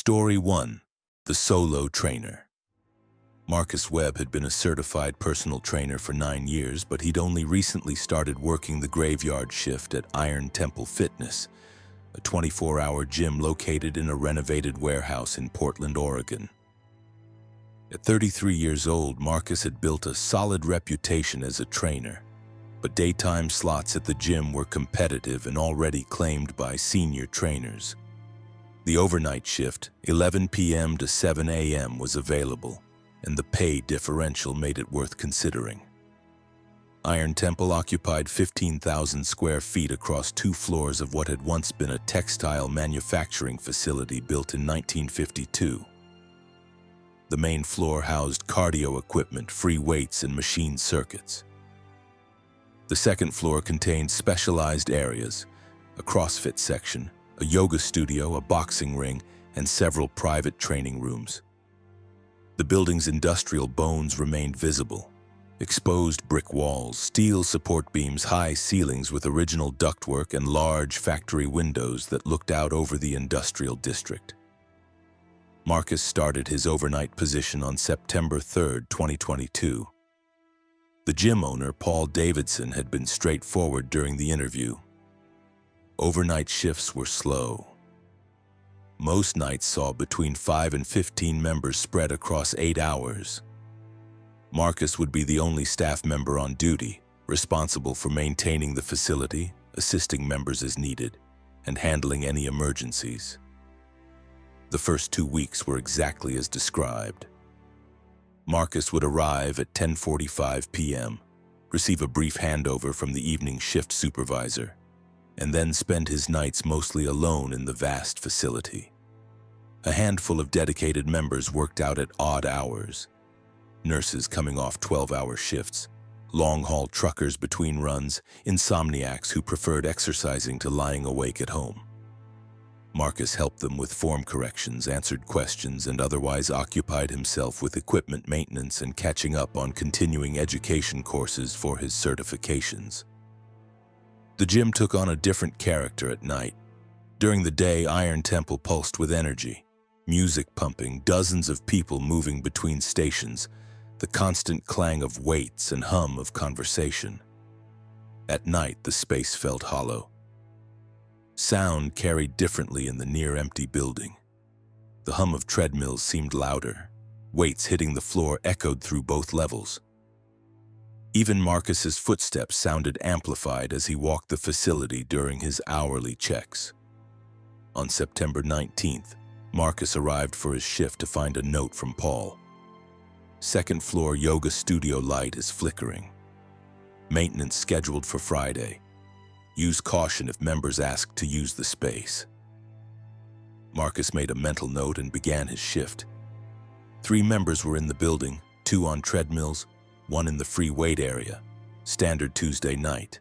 Story 1. The Solo Trainer. Marcus Webb had been a certified personal trainer for 9 years, but he'd only recently started working the graveyard shift at Iron Temple Fitness, a 24-hour gym located in a renovated warehouse in Portland, Oregon. At 33 years old, Marcus had built a solid reputation as a trainer, but daytime slots at the gym were competitive and already claimed by senior trainers. The overnight shift, 11 p.m. to 7 a.m., was available, and the pay differential made it worth considering. Iron Temple occupied 15,000 square feet across 2 floors of what had once been a textile manufacturing facility built in 1952. The main floor housed cardio equipment, free weights, and machine circuits. The second floor contained specialized areas, a CrossFit section, a yoga studio, a boxing ring, and several private training rooms. The building's industrial bones remained visible. Exposed brick walls, steel support beams, high ceilings with original ductwork, and large factory windows that looked out over the industrial district. Marcus started his overnight position on September 3, 2022. The gym owner, Paul Davidson, had been straightforward during the interview. Overnight shifts were slow. Most nights saw between 5 and 15 members spread across 8 hours. Marcus would be the only staff member on duty, responsible for maintaining the facility, assisting members as needed, and handling any emergencies. The first 2 weeks were exactly as described. Marcus would arrive at 10:45 p.m., receive a brief handover from the evening shift supervisor, and then spend his nights mostly alone in the vast facility. A handful of dedicated members worked out at odd hours. Nurses coming off 12-hour shifts, long-haul truckers between runs, insomniacs who preferred exercising to lying awake at home. Marcus helped them with form corrections, answered questions, and otherwise occupied himself with equipment maintenance and catching up on continuing education courses for his certifications. The gym took on a different character at night. During the day, Iron Temple pulsed with energy, music pumping, dozens of people moving between stations, the constant clang of weights and hum of conversation. At night, the space felt hollow. Sound carried differently in the near-empty building. The hum of treadmills seemed louder. Weights hitting the floor echoed through both levels. Even Marcus's footsteps sounded amplified as he walked the facility during his hourly checks. On September 19th, Marcus arrived for his shift to find a note from Paul. Second floor yoga studio light is flickering. Maintenance scheduled for Friday. Use caution if members ask to use the space. Marcus made a mental note and began his shift. 3 members were in the building, 2 on treadmills, 1 in the free weight area, standard Tuesday night.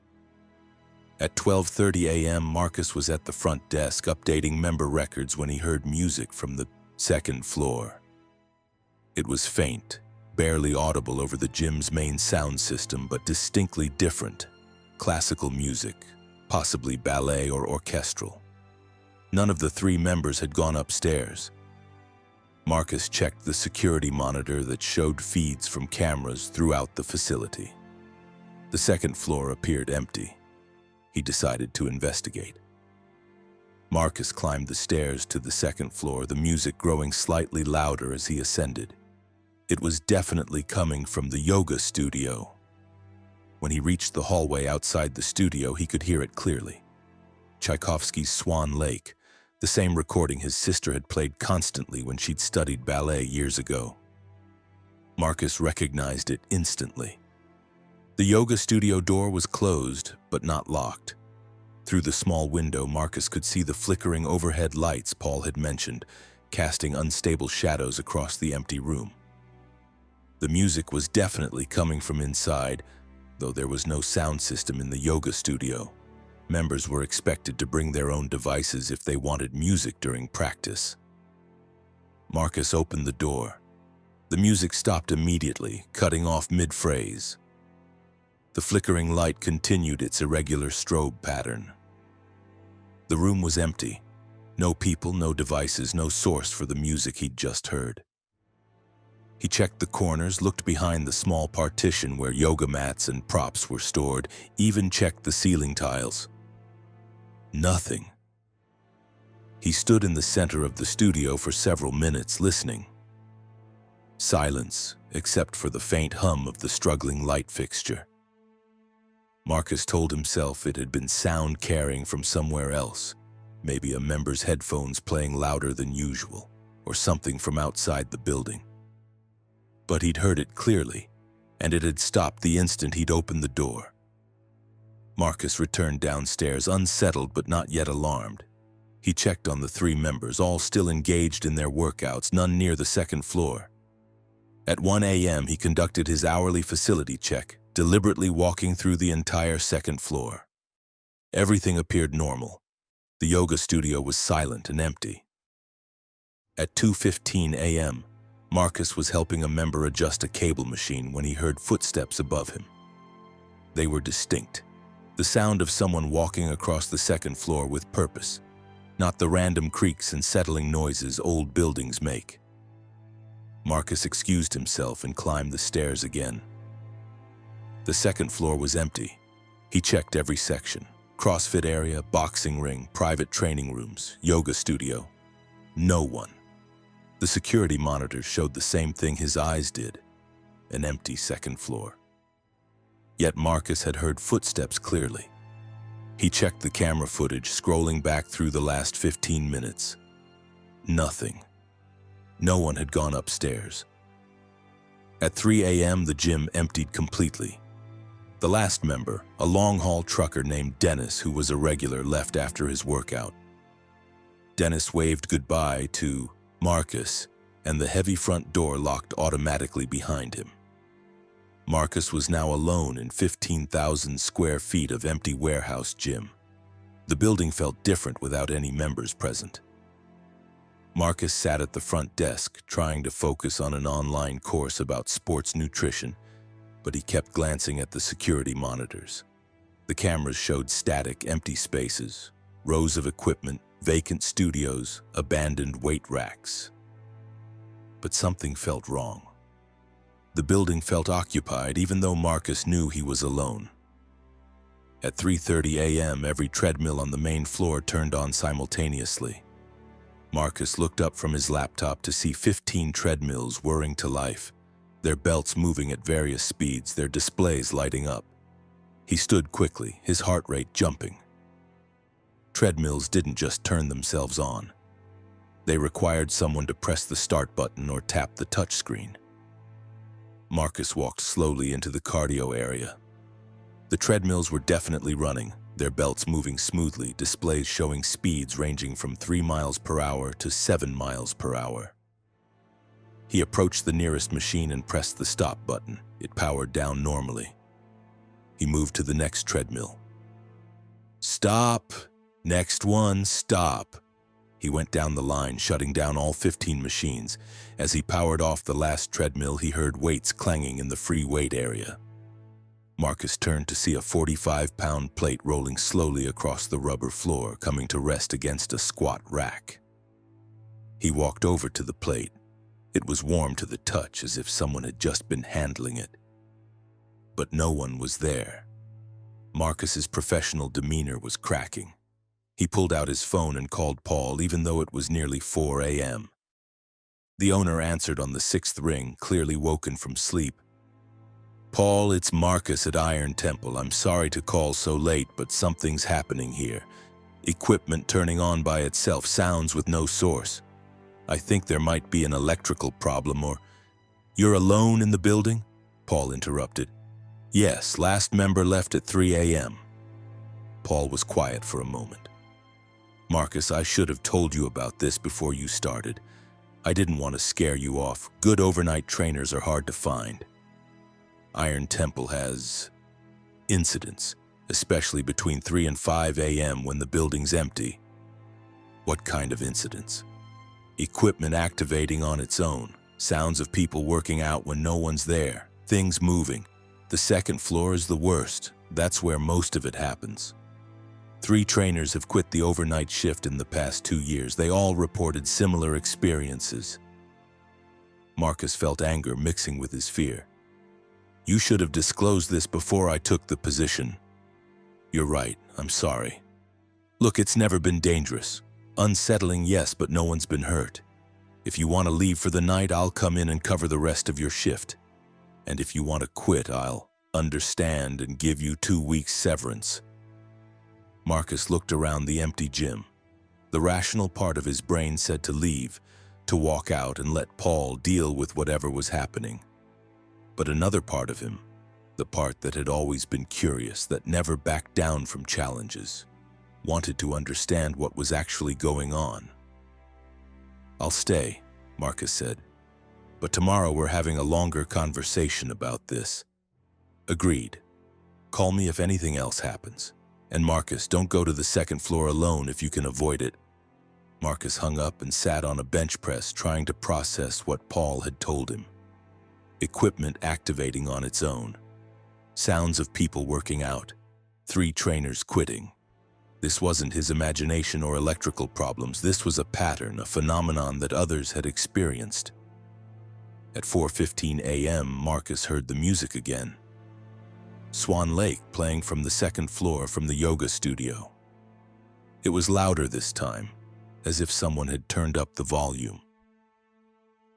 At 12:30 a.m., Marcus was at the front desk updating member records when he heard music from the second floor. It was faint, barely audible over the gym's main sound system, but distinctly different. Classical music, possibly ballet or orchestral. None of the 3 members had gone upstairs. Marcus checked the security monitor that showed feeds from cameras throughout the facility. The second floor appeared empty. He decided to investigate. Marcus climbed the stairs to the second floor, the music growing slightly louder as he ascended. It was definitely coming from the yoga studio. When he reached the hallway outside the studio, he could hear it clearly. Tchaikovsky's Swan Lake, the same recording his sister had played constantly when she'd studied ballet years ago. Marcus recognized it instantly. The yoga studio door was closed, but not locked. Through the small window, Marcus could see the flickering overhead lights Paul had mentioned, casting unstable shadows across the empty room. The music was definitely coming from inside, though there was no sound system in the yoga studio. Members were expected to bring their own devices if they wanted music during practice. Marcus opened the door. The music stopped immediately, cutting off mid-phrase. The flickering light continued its irregular strobe pattern. The room was empty. No people, no devices, no source for the music he'd just heard. He checked the corners, looked behind the small partition where yoga mats and props were stored, even checked the ceiling tiles. Nothing. He stood in the center of the studio for several minutes, listening. Silence, except for the faint hum of the struggling light fixture. Marcus told himself it had been sound carrying from somewhere else, maybe a member's headphones playing louder than usual, or something from outside the building. But he'd heard it clearly, and it had stopped the instant he'd opened the door. Marcus returned downstairs, unsettled but not yet alarmed. He checked on the 3 members, all still engaged in their workouts, none near the second floor. At 1 a.m., he conducted his hourly facility check, deliberately walking through the entire second floor. Everything appeared normal. The yoga studio was silent and empty. At 2:15 a.m., Marcus was helping a member adjust a cable machine when he heard footsteps above him. They were distinct, the sound of someone walking across the second floor with purpose, not the random creaks and settling noises old buildings make. Marcus excused himself and climbed the stairs again. The second floor was empty. He checked every section: CrossFit area, boxing ring, private training rooms, yoga studio. No one. The security monitors showed the same thing his eyes did: an empty second floor. Yet Marcus had heard footsteps clearly. He checked the camera footage, scrolling back through the last 15 minutes. Nothing. No one had gone upstairs. At 3 a.m., the gym emptied completely. The last member, a long-haul trucker named Dennis, who was a regular, left after his workout. Dennis waved goodbye to Marcus, and the heavy front door locked automatically behind him. Marcus was now alone in 15,000 square feet of empty warehouse gym. The building felt different without any members present. Marcus sat at the front desk, trying to focus on an online course about sports nutrition, but he kept glancing at the security monitors. The cameras showed static, empty spaces, rows of equipment, vacant studios, abandoned weight racks. But something felt wrong. The building felt occupied, even though Marcus knew he was alone. At 3:30 a.m., every treadmill on the main floor turned on simultaneously. Marcus looked up from his laptop to see 15 treadmills whirring to life, their belts moving at various speeds, their displays lighting up. He stood quickly, his heart rate jumping. Treadmills didn't just turn themselves on. They required someone to press the start button or tap the touchscreen. Marcus walked slowly into the cardio area. The treadmills were definitely running, their belts moving smoothly, displays showing speeds ranging from 3 miles per hour to 7 miles per hour. He approached the nearest machine and pressed the stop button. It powered down normally. He moved to the next treadmill. Stop! Next one, stop! He went down the line, shutting down all 15 machines. As he powered off the last treadmill, he heard weights clanging in the free weight area. Marcus turned to see a 45-pound plate rolling slowly across the rubber floor, coming to rest against a squat rack. He walked over to the plate. It was warm to the touch, as if someone had just been handling it. But no one was there. Marcus's professional demeanor was cracking. He pulled out his phone and called Paul, even though it was nearly 4 a.m. The owner answered on the 6th ring, clearly woken from sleep. "Paul, it's Marcus at Iron Temple. I'm sorry to call so late, but something's happening here. Equipment turning on by itself, sounds with no source. I think there might be an electrical problem or—" "You're alone in the building?" Paul interrupted. "Yes, last member left at 3 a.m. Paul was quiet for a moment. "Marcus, I should have told you about this before you started. I didn't want to scare you off. Good overnight trainers are hard to find. Iron Temple has incidents, especially between 3 and 5 a.m. when the building's empty." "What kind of incidents?" "Equipment activating on its own, sounds of people working out when no one's there, things moving. The second floor is the worst. That's where most of it happens." 3 trainers have quit the overnight shift in the past 2 years. They all reported similar experiences. Marcus felt anger mixing with his fear. You should have disclosed this before I took the position. You're right, I'm sorry. Look, it's never been dangerous. Unsettling, yes, but no one's been hurt. If you want to leave for the night, I'll come in and cover the rest of your shift. And if you want to quit, I'll understand and give you 2 weeks severance. Marcus looked around the empty gym. The rational part of his brain said to leave, to walk out and let Paul deal with whatever was happening. But another part of him, the part that had always been curious, that never backed down from challenges, wanted to understand what was actually going on. I'll stay, Marcus said. But tomorrow we're having a longer conversation about this. Agreed. Call me if anything else happens. And Marcus, don't go to the 2nd floor alone if you can avoid it. Marcus hung up and sat on a bench press trying to process what Paul had told him. Equipment activating on its own. Sounds of people working out. 3 trainers quitting. This wasn't his imagination or electrical problems. This was a pattern, a phenomenon that others had experienced. At 4:15 a.m., Marcus heard the music again. Swan Lake playing from the 2nd floor from the yoga studio. It was louder this time, as if someone had turned up the volume.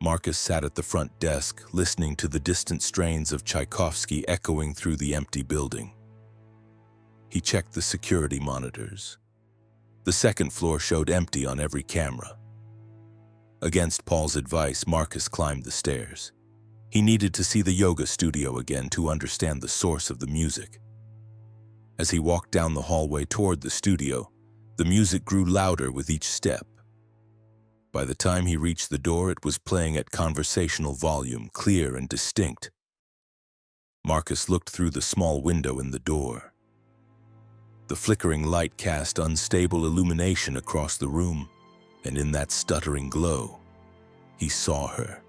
Marcus sat at the front desk, listening to the distant strains of Tchaikovsky echoing through the empty building. He checked the security monitors. The 2nd floor showed empty on every camera. Against Paul's advice, Marcus climbed the stairs. He needed to see the yoga studio again to understand the source of the music. As he walked down the hallway toward the studio, the music grew louder with each step. By the time he reached the door, it was playing at conversational volume, clear and distinct. Marcus looked through the small window in the door. The flickering light cast unstable illumination across the room, and in that stuttering glow, he saw her.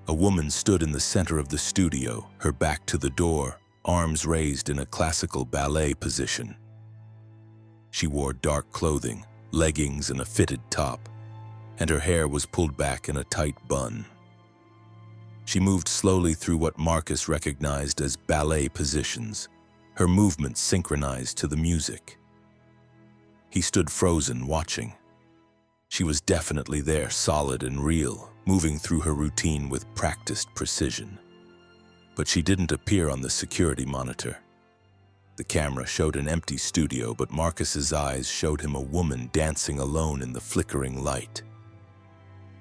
A woman stood in the center of the studio, her back to the door, arms raised in a classical ballet position. She wore dark clothing, leggings and a fitted top, and her hair was pulled back in a tight bun. She moved slowly through what Marcus recognized as ballet positions, her movements synchronized to the music. He stood frozen, watching. She was definitely there, solid and real, moving through her routine with practiced precision. But she didn't appear on the security monitor. The camera showed an empty studio, but Marcus's eyes showed him a woman dancing alone in the flickering light.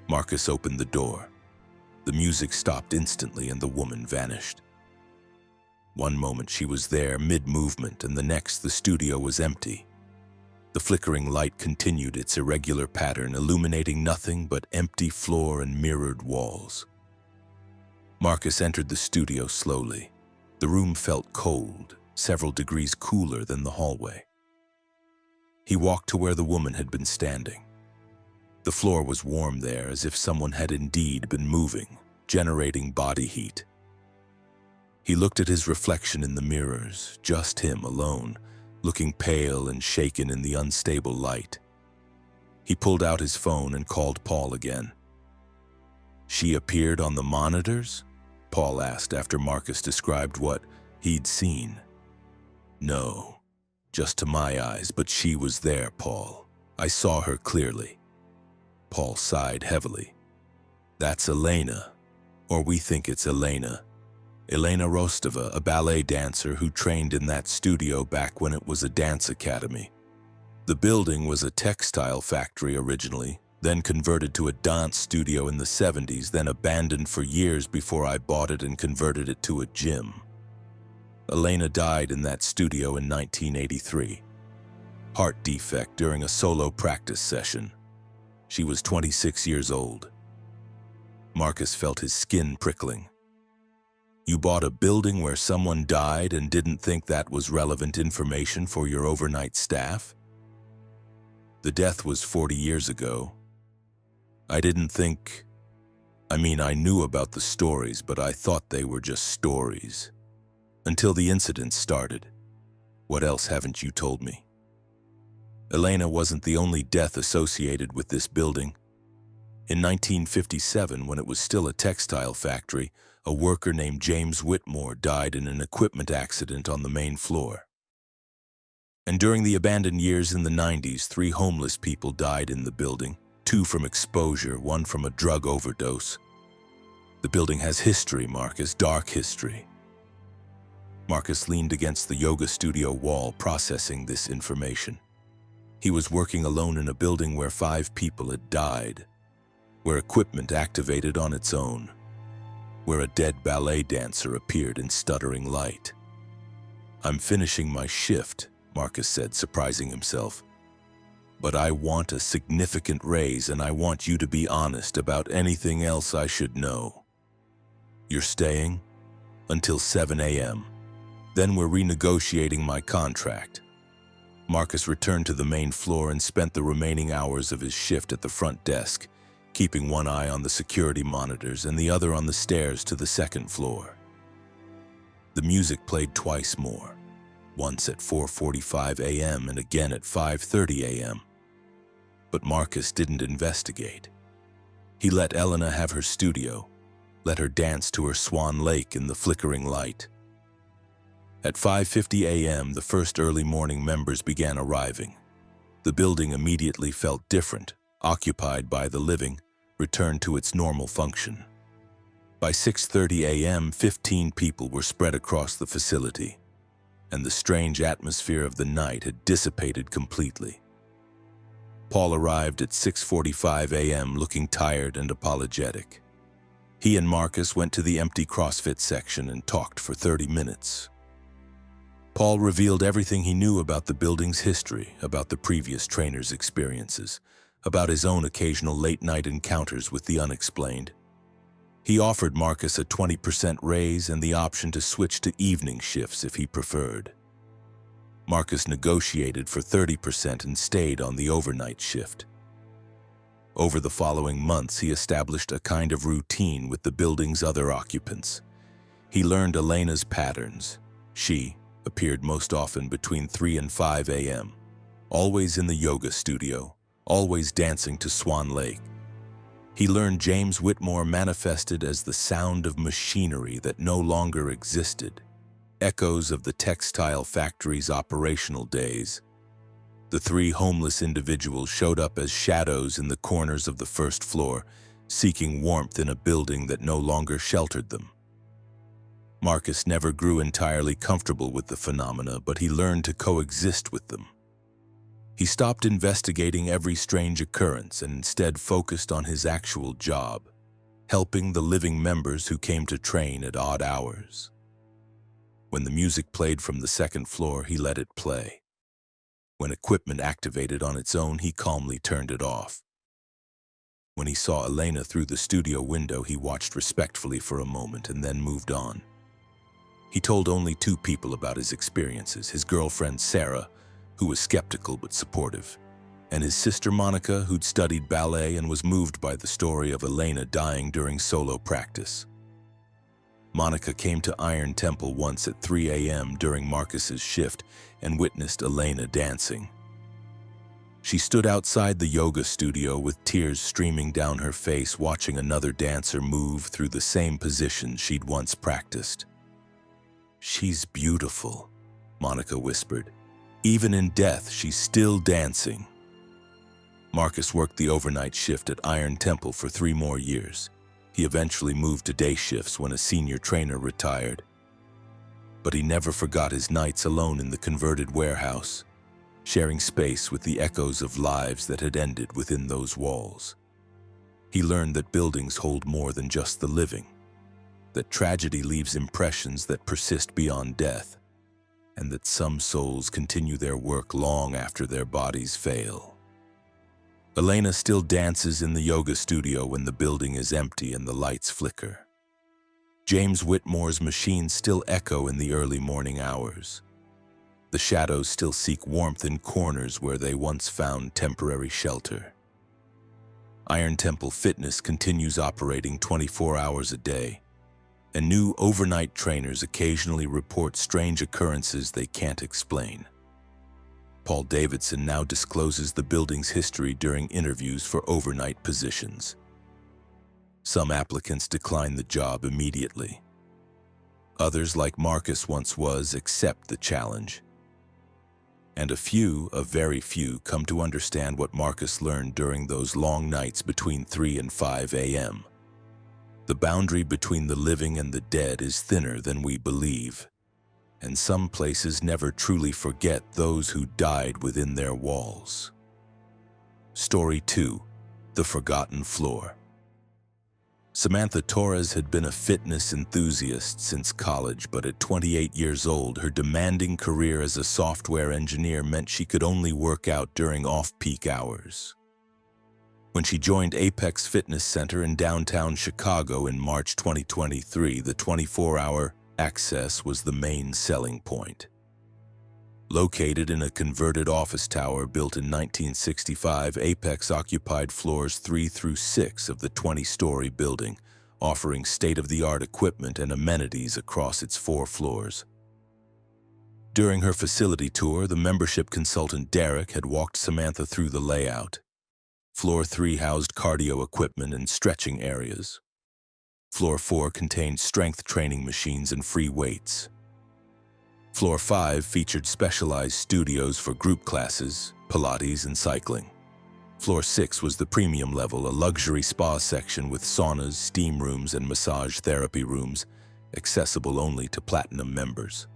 Marcus opened the door. The music stopped instantly and the woman vanished. One moment she was there, mid-movement, and the next the studio was empty. The flickering light continued its irregular pattern, illuminating nothing but empty floor and mirrored walls. Marcus entered the studio slowly. The room felt cold, several degrees cooler than the hallway. He walked to where the woman had been standing. The floor was warm there, as if someone had indeed been moving, generating body heat. He looked at his reflection in the mirrors, just him alone, looking pale and shaken in the unstable light. He pulled out his phone and called Paul again. "She appeared on the monitors?" Paul asked after Marcus described what he'd seen. "No, just to my eyes, but she was there, Paul. I saw her clearly." Paul sighed heavily. "That's Elena, or we think it's Elena. Elena Rostova, a ballet dancer who trained in that studio back when it was a dance academy. The building was a textile factory originally, then converted to a dance studio in the 70s, then abandoned for years before I bought it and converted it to a gym. Elena died in that studio in 1983. Heart defect during a solo practice session. She was 26 years old." Marcus felt his skin prickling. "You bought a building where someone died and didn't think that was relevant information for your overnight staff?" "The death was 40 years ago. I didn't think... I knew about the stories, but I thought they were just stories. Until the incident started. What else haven't you told me?" Elena wasn't the only death associated with this building. In 1957, when it was still a textile factory, a worker named James Whitmore died in an equipment accident on the main floor. And during the abandoned years in the 90s, 3 homeless people died in the building, 2 from exposure, 1 from a drug overdose. The building has history, Marcus, dark history. Marcus leaned against the yoga studio wall, processing this information. He was working alone in a building where 5 people had died, where equipment activated on its own, where a dead ballet dancer appeared in stuttering light. "I'm finishing my shift," Marcus said, surprising himself. "But I want a significant raise, and I want you to be honest about anything else I should know. You're staying until 7 a.m. Then we're renegotiating my contract." Marcus returned to the main floor and spent the remaining hours of his shift at the front desk, keeping one eye on the security monitors and the other on the stairs to the second floor. The music played twice more, once at 4:45 a.m. and again at 5:30 a.m. But Marcus didn't investigate. He let Elena have her studio, let her dance to her Swan Lake in the flickering light. At 5:50 a.m., the first early morning members began arriving. The building immediately felt different, occupied by the living, returned to its normal function. By 6:30 a.m., 15 people were spread across the facility, and the strange atmosphere of the night had dissipated completely. Paul arrived at 6:45 a.m. looking tired and apologetic. He and Marcus went to the empty CrossFit section and talked for 30 minutes. Paul revealed everything he knew about the building's history, about the previous trainer's experiences, about his own occasional late-night encounters with the unexplained. He offered Marcus a 20% raise and the option to switch to evening shifts if he preferred. Marcus negotiated for 30% and stayed on the overnight shift. Over the following months, he established a kind of routine with the building's other occupants. He learned Elena's patterns. She appeared most often between 3 and 5 a.m., always in the yoga studio, always dancing to Swan Lake. He learned James Whitmore manifested as the sound of machinery that no longer existed, echoes of the textile factory's operational days. The 3 homeless individuals showed up as shadows in the corners of the first floor, seeking warmth in a building that no longer sheltered them. Marcus never grew entirely comfortable with the phenomena, but he learned to coexist with them. He stopped investigating every strange occurrence and instead focused on his actual job, helping the living members who came to train at odd hours. When the music played from the second floor, he let it play. When equipment activated on its own, he calmly turned it off. When he saw Elena through the studio window, he watched respectfully for a moment and then moved on. He told only 2 people about his experiences, his girlfriend Sarah, who was skeptical but supportive, and his sister Monica, who'd studied ballet and was moved by the story of Elena dying during solo practice. Monica came to Iron Temple once at 3 a.m. during Marcus's shift and witnessed Elena dancing. She stood outside the yoga studio with tears streaming down her face, watching another dancer move through the same positions she'd once practiced. "She's beautiful," Monica whispered. "Even in death, she's still dancing." Marcus worked the overnight shift at Iron Temple for 3 more years. He eventually moved to day shifts when a senior trainer retired. But he never forgot his nights alone in the converted warehouse, sharing space with the echoes of lives that had ended within those walls. He learned that buildings hold more than just the living, that tragedy leaves impressions that persist beyond death, and that some souls continue their work long after their bodies fail. Elena still dances in the yoga studio when the building is empty and the lights flicker. James Whitmore's machines still echo in the early morning hours. The shadows still seek warmth in corners where they once found temporary shelter. Iron Temple Fitness continues operating 24 hours a day, and new overnight trainers occasionally report strange occurrences they can't explain. Paul Davidson now discloses the building's history during interviews for overnight positions. Some applicants decline the job immediately. Others, like Marcus once was, accept the challenge. And a very few, come to understand what Marcus learned during those long nights between 3 and 5 a.m. The boundary between the living and the dead is thinner than we believe, and some places never truly forget those who died within their walls. Story 2: The Forgotten Floor. Samantha Torres had been a fitness enthusiast since college, but at 28 years old, her demanding career as a software engineer meant she could only work out during off-peak hours. When she joined Apex Fitness Center in downtown Chicago in March 2023, the 24-hour access was the main selling point. Located in a converted office tower built in 1965, Apex occupied floors 3 through 6 of the 20-story building, offering state-of-the-art equipment and amenities across its 4 floors. During her facility tour, the membership consultant Derek had walked Samantha through the layout. Floor 3 housed cardio equipment and stretching areas. Floor 4 contained strength training machines and free weights. Floor 5 featured specialized studios for group classes, Pilates, and cycling. Floor 6 was the premium level, a luxury spa section with saunas, steam rooms, and massage therapy rooms, accessible only to platinum members.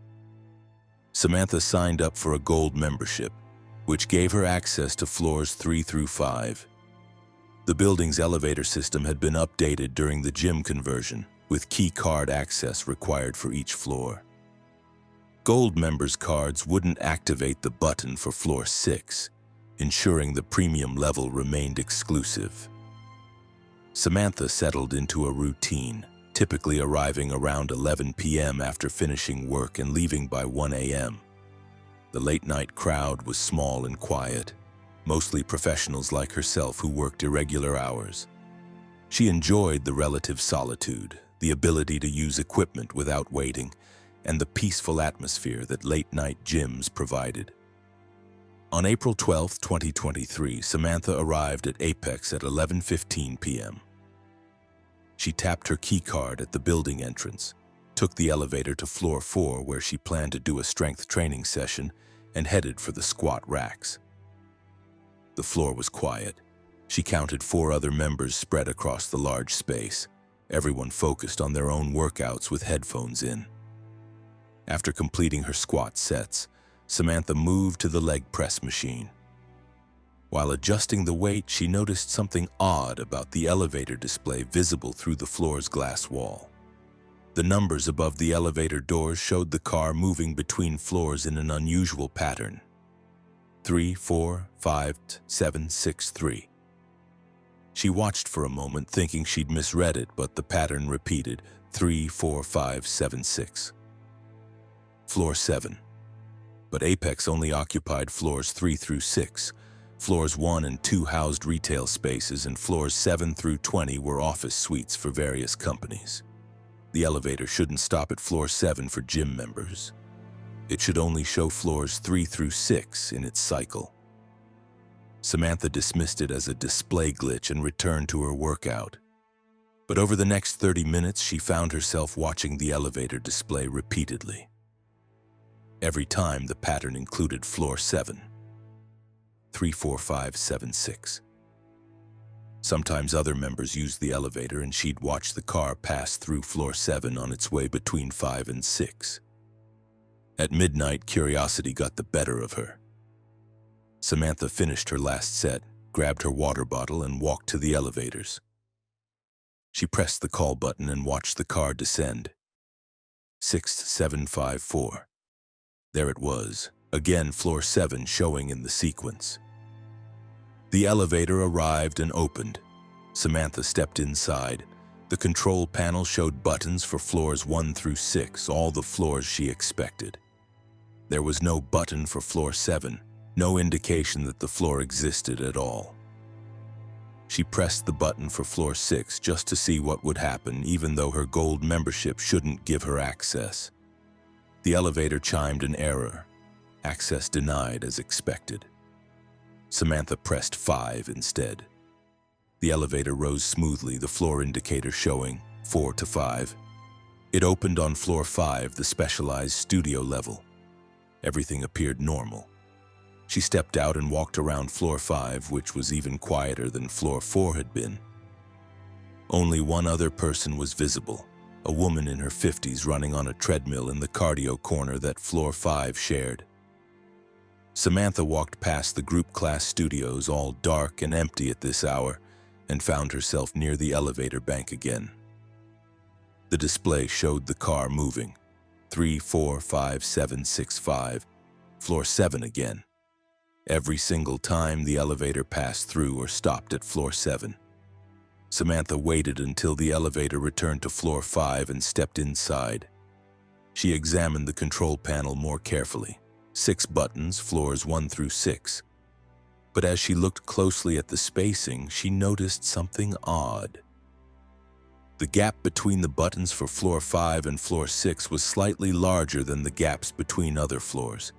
Samantha signed up for a gold membership, which gave her access to floors 3 through 5. The building's elevator system had been updated during the gym conversion, with key card access required for each floor. Gold members' cards wouldn't activate the button for floor 6, ensuring the premium level remained exclusive. Samantha settled into a routine, typically arriving around 11 p.m. after finishing work and leaving by 1 a.m. The late-night crowd was small and quiet, mostly professionals like herself who worked irregular hours. She enjoyed the relative solitude, the ability to use equipment without waiting, and the peaceful atmosphere that late-night gyms provided. On April 12, 2023, Samantha arrived at Apex at 11:15 p.m. She tapped her keycard at the building entrance, took the elevator to floor 4 where she planned to do a strength training session, and headed for the squat racks. The floor was quiet. She counted 4 other members spread across the large space, everyone focused on their own workouts with headphones in. After completing her squat sets, Samantha moved to the leg press machine. While adjusting the weight, she noticed something odd about the elevator display visible through the floor's glass wall. The numbers above the elevator doors showed the car moving between floors in an unusual pattern. 3, 4, 5, 7, 6, 3. She watched for a moment, thinking she'd misread it, but the pattern repeated: 3, 4, 5, 7, 6. Floor 7. But Apex only occupied floors 3 through 6. Floors 1 and 2 housed retail spaces, and floors 7 through 20 were office suites for various companies. The elevator shouldn't stop at floor 7 for gym members. It should only show floors 3 through 6 in its cycle. Samantha dismissed it as a display glitch and returned to her workout. But over the next 30 minutes, she found herself watching the elevator display repeatedly. Every time, the pattern included floor 7. 3, 4, 5, 7, 6. Sometimes other members used the elevator and she'd watch the car pass through floor 7 on its way between 5 and 6. At midnight, curiosity got the better of her. Samantha finished her last set, grabbed her water bottle, and walked to the elevators. She pressed the call button and watched the car descend. 6754. There it was, again floor 7 showing in the sequence. The elevator arrived and opened. Samantha stepped inside. The control panel showed buttons for floors 1 through 6, all the floors she expected. There was no button for floor 7, no indication that the floor existed at all. She pressed the button for floor 6 just to see what would happen, even though her gold membership shouldn't give her access. The elevator chimed an error. Access denied as expected. Samantha pressed 5 instead. The elevator rose smoothly, the floor indicator showing 4 to 5. It opened on floor 5, the specialized studio level. Everything appeared normal. She stepped out and walked around floor 5, which was even quieter than floor 4 had been. Only one other person was visible, a woman in her 50s running on a treadmill in the cardio corner that floor 5 shared. Samantha walked past the group class studios, all dark and empty at this hour, and found herself near the elevator bank again. The display showed the car moving. 3, 4, 5, 7, 6, 5. Floor 7 again. Every single time the elevator passed through or stopped at floor 7. Samantha waited until the elevator returned to floor 5 and stepped inside. She examined the control panel more carefully. 6 buttons, floors 1 through 6. But as she looked closely at the spacing, she noticed something odd. The gap between the buttons for floor 5 and floor 6 was slightly larger than the gaps between other floors,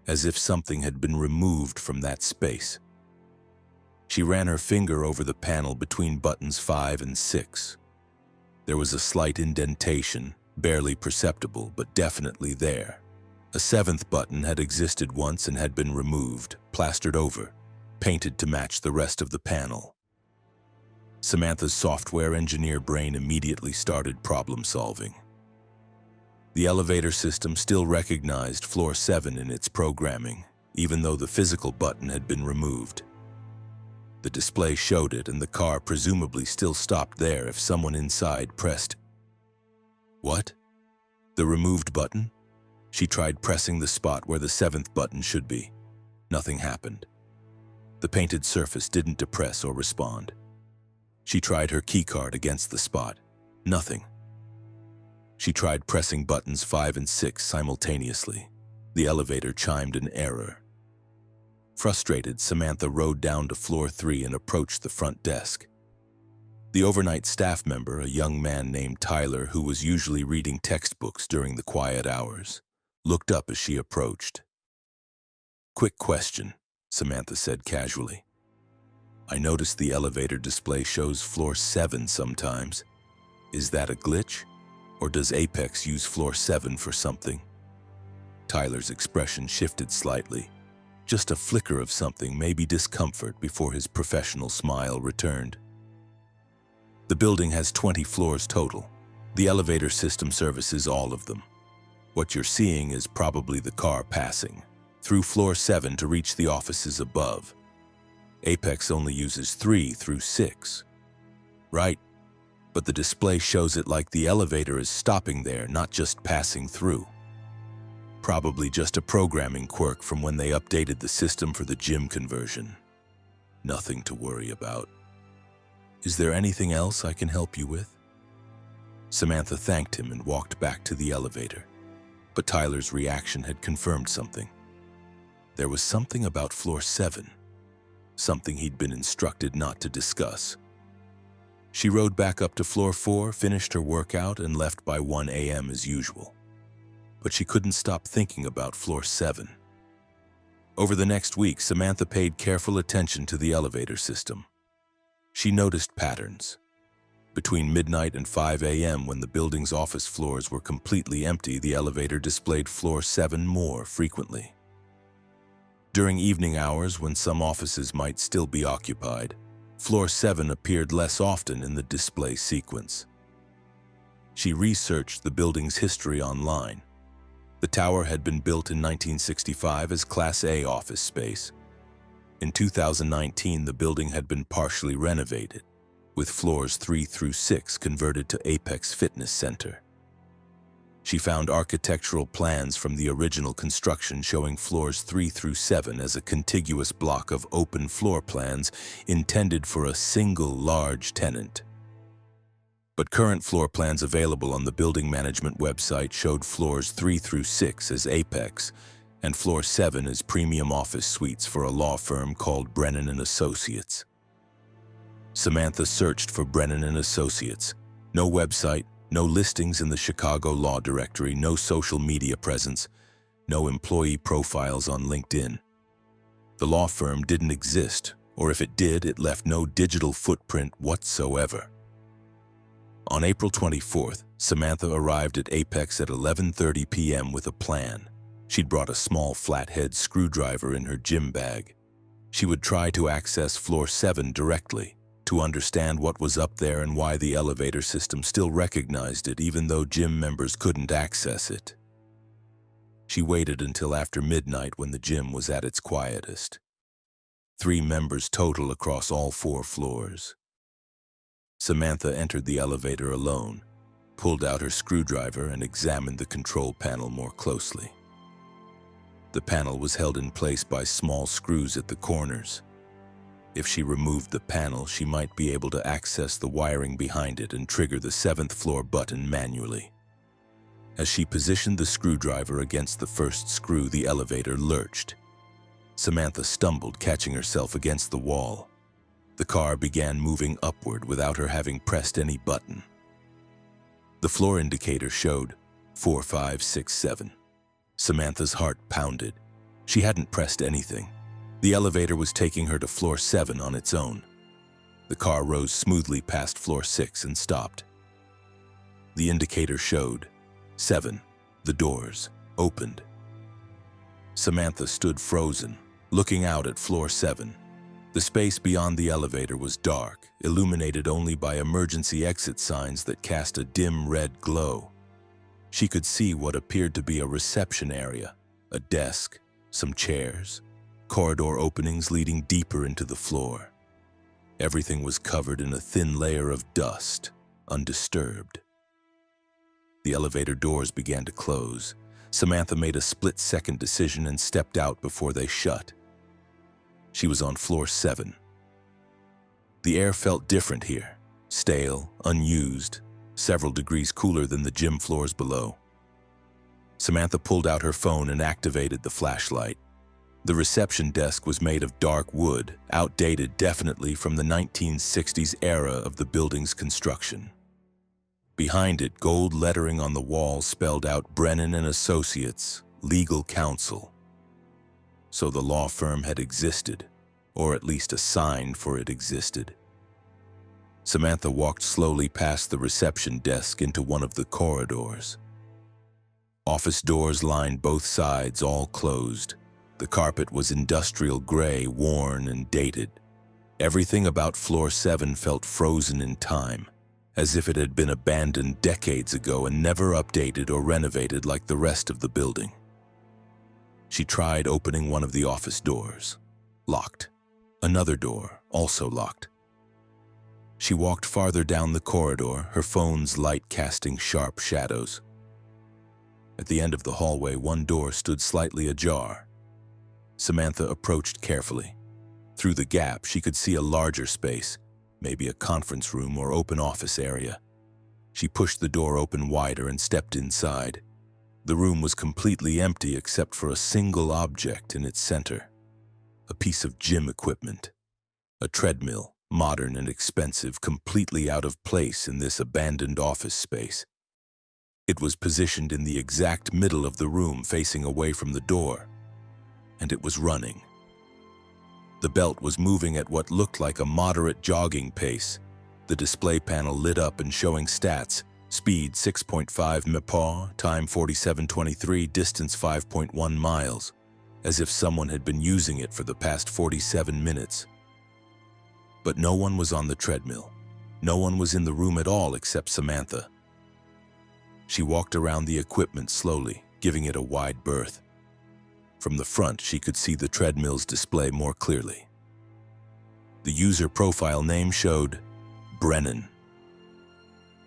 as if something had been removed from that space. She ran her finger over the panel between buttons 5 and 6. There was a slight indentation, barely perceptible, but definitely there. A 7th button had existed once and had been removed, plastered over, painted to match the rest of the panel. Samantha's software engineer brain immediately started problem solving. The elevator system still recognized floor 7 in its programming, even though the physical button had been removed. The display showed it, and the car presumably still stopped there if someone inside pressed. What? The removed button? She tried pressing the spot where the 7th button should be. Nothing happened. The painted surface didn't depress or respond. She tried her keycard against the spot. Nothing. She tried pressing buttons 5 and 6 simultaneously. The elevator chimed an error. Frustrated, Samantha rode down to floor 3 and approached the front desk. The overnight staff member, a young man named Tyler, who was usually reading textbooks during the quiet hours, looked up as she approached. "Quick question," Samantha said casually. "I noticed the elevator display shows floor 7 sometimes. Is that a glitch? Or does Apex use floor 7 for something?" Tyler's expression shifted slightly. Just a flicker of something, maybe discomfort, before his professional smile returned. "The building has 20 floors total. The elevator system services all of them. What you're seeing is probably the car passing through floor 7 to reach the offices above. Apex only uses 3 through 6. Right, but the display shows it like the elevator is stopping there, not just passing through. Probably just a programming quirk from when they updated the system for the gym conversion. Nothing to worry about. Is there anything else I can help you with?" Samantha thanked him and walked back to the elevator. But Tyler's reaction had confirmed something. There was something about floor 7. Something he'd been instructed not to discuss. She rode back up to floor 4, finished her workout, and left by 1 a.m. as usual. But she couldn't stop thinking about floor 7. Over the next week, Samantha paid careful attention to the elevator system. She noticed patterns. Between midnight and 5 a.m., when the building's office floors were completely empty, the elevator displayed floor 7 more frequently. During evening hours, when some offices might still be occupied, floor 7 appeared less often in the display sequence. She researched the building's history online. The tower had been built in 1965 as Class A office space. In 2019, the building had been partially renovated, with floors 3 through 6 converted to Apex Fitness Center. She found architectural plans from the original construction showing floors 3 through 7 as a contiguous block of open floor plans intended for a single large tenant. But current floor plans available on the building management website showed floors 3 through 6 as Apex and floor 7 as premium office suites for a law firm called Brennan & Associates. Samantha searched for Brennan & Associates. No website, no listings in the Chicago Law Directory, no social media presence, No employee profiles on LinkedIn. The law firm didn't exist, or if it did, it left no digital footprint whatsoever. On April 24th, Samantha arrived at Apex at 11:30 p.m. with a plan. She'd brought a small flathead screwdriver in her gym bag. She would try to access floor 7 directly, to understand what was up there and why the elevator system still recognized it even though gym members couldn't access it. She waited until after midnight when the gym was at its quietest. 3 members total across all 4 floors. Samantha entered the elevator alone, pulled out her screwdriver and examined the control panel more closely. The panel was held in place by small screws at the corners. If she removed the panel, she might be able to access the wiring behind it and trigger the 7th floor button manually. As she positioned the screwdriver against the first screw, the elevator lurched. Samantha stumbled, catching herself against the wall. The car began moving upward without her having pressed any button. The floor indicator showed 4, 5, 6, 7. Samantha's heart pounded. She hadn't pressed anything. The elevator was taking her to floor 7 on its own. The car rose smoothly past floor 6 and stopped. The indicator showed 7. The doors opened. Samantha stood frozen, looking out at floor 7. The space beyond the elevator was dark, illuminated only by emergency exit signs that cast a dim red glow. She could see what appeared to be a reception area, a desk, some chairs, corridor openings leading deeper into the floor. Everything was covered in a thin layer of dust, undisturbed. The elevator doors began to close. Samantha made a split-second decision and stepped out before they shut. She was on floor 7. The air felt different here, stale, unused, several degrees cooler than the gym floors below. Samantha pulled out her phone and activated the flashlight. The reception desk was made of dark wood, outdated definitely from the 1960s era of the building's construction. Behind it, gold lettering on the wall spelled out Brennan and Associates, Legal Counsel. So the law firm had existed, or at least a sign for it existed. Samantha walked slowly past the reception desk into one of the corridors. Office doors lined both sides, all closed. The carpet was industrial gray, worn and dated. Everything about floor 7 felt frozen in time, as if it had been abandoned decades ago and never updated or renovated like the rest of the building. She tried opening one of the office doors. Locked. Another door, also locked. She walked farther down the corridor, her phone's light casting sharp shadows. At the end of the hallway, one door stood slightly ajar. Samantha approached carefully. Through the gap, she could see a larger space, maybe a conference room or open office area. She pushed the door open wider and stepped inside. The room was completely empty except for a single object in its center. A piece of gym equipment. A treadmill, modern and expensive, completely out of place in this abandoned office space. It was positioned in the exact middle of the room, facing away from the door, and it was running. The belt was moving at what looked like a moderate jogging pace. The display panel lit up and showing stats: speed 6.5 mph, time 47:23, distance 5.1 miles, as if someone had been using it for the past 47 minutes. But no one was on the treadmill. No one was in the room at all except Samantha. She walked around the equipment slowly, giving it a wide berth. From the front, she could see the treadmill's display more clearly. The user profile name showed Brennan.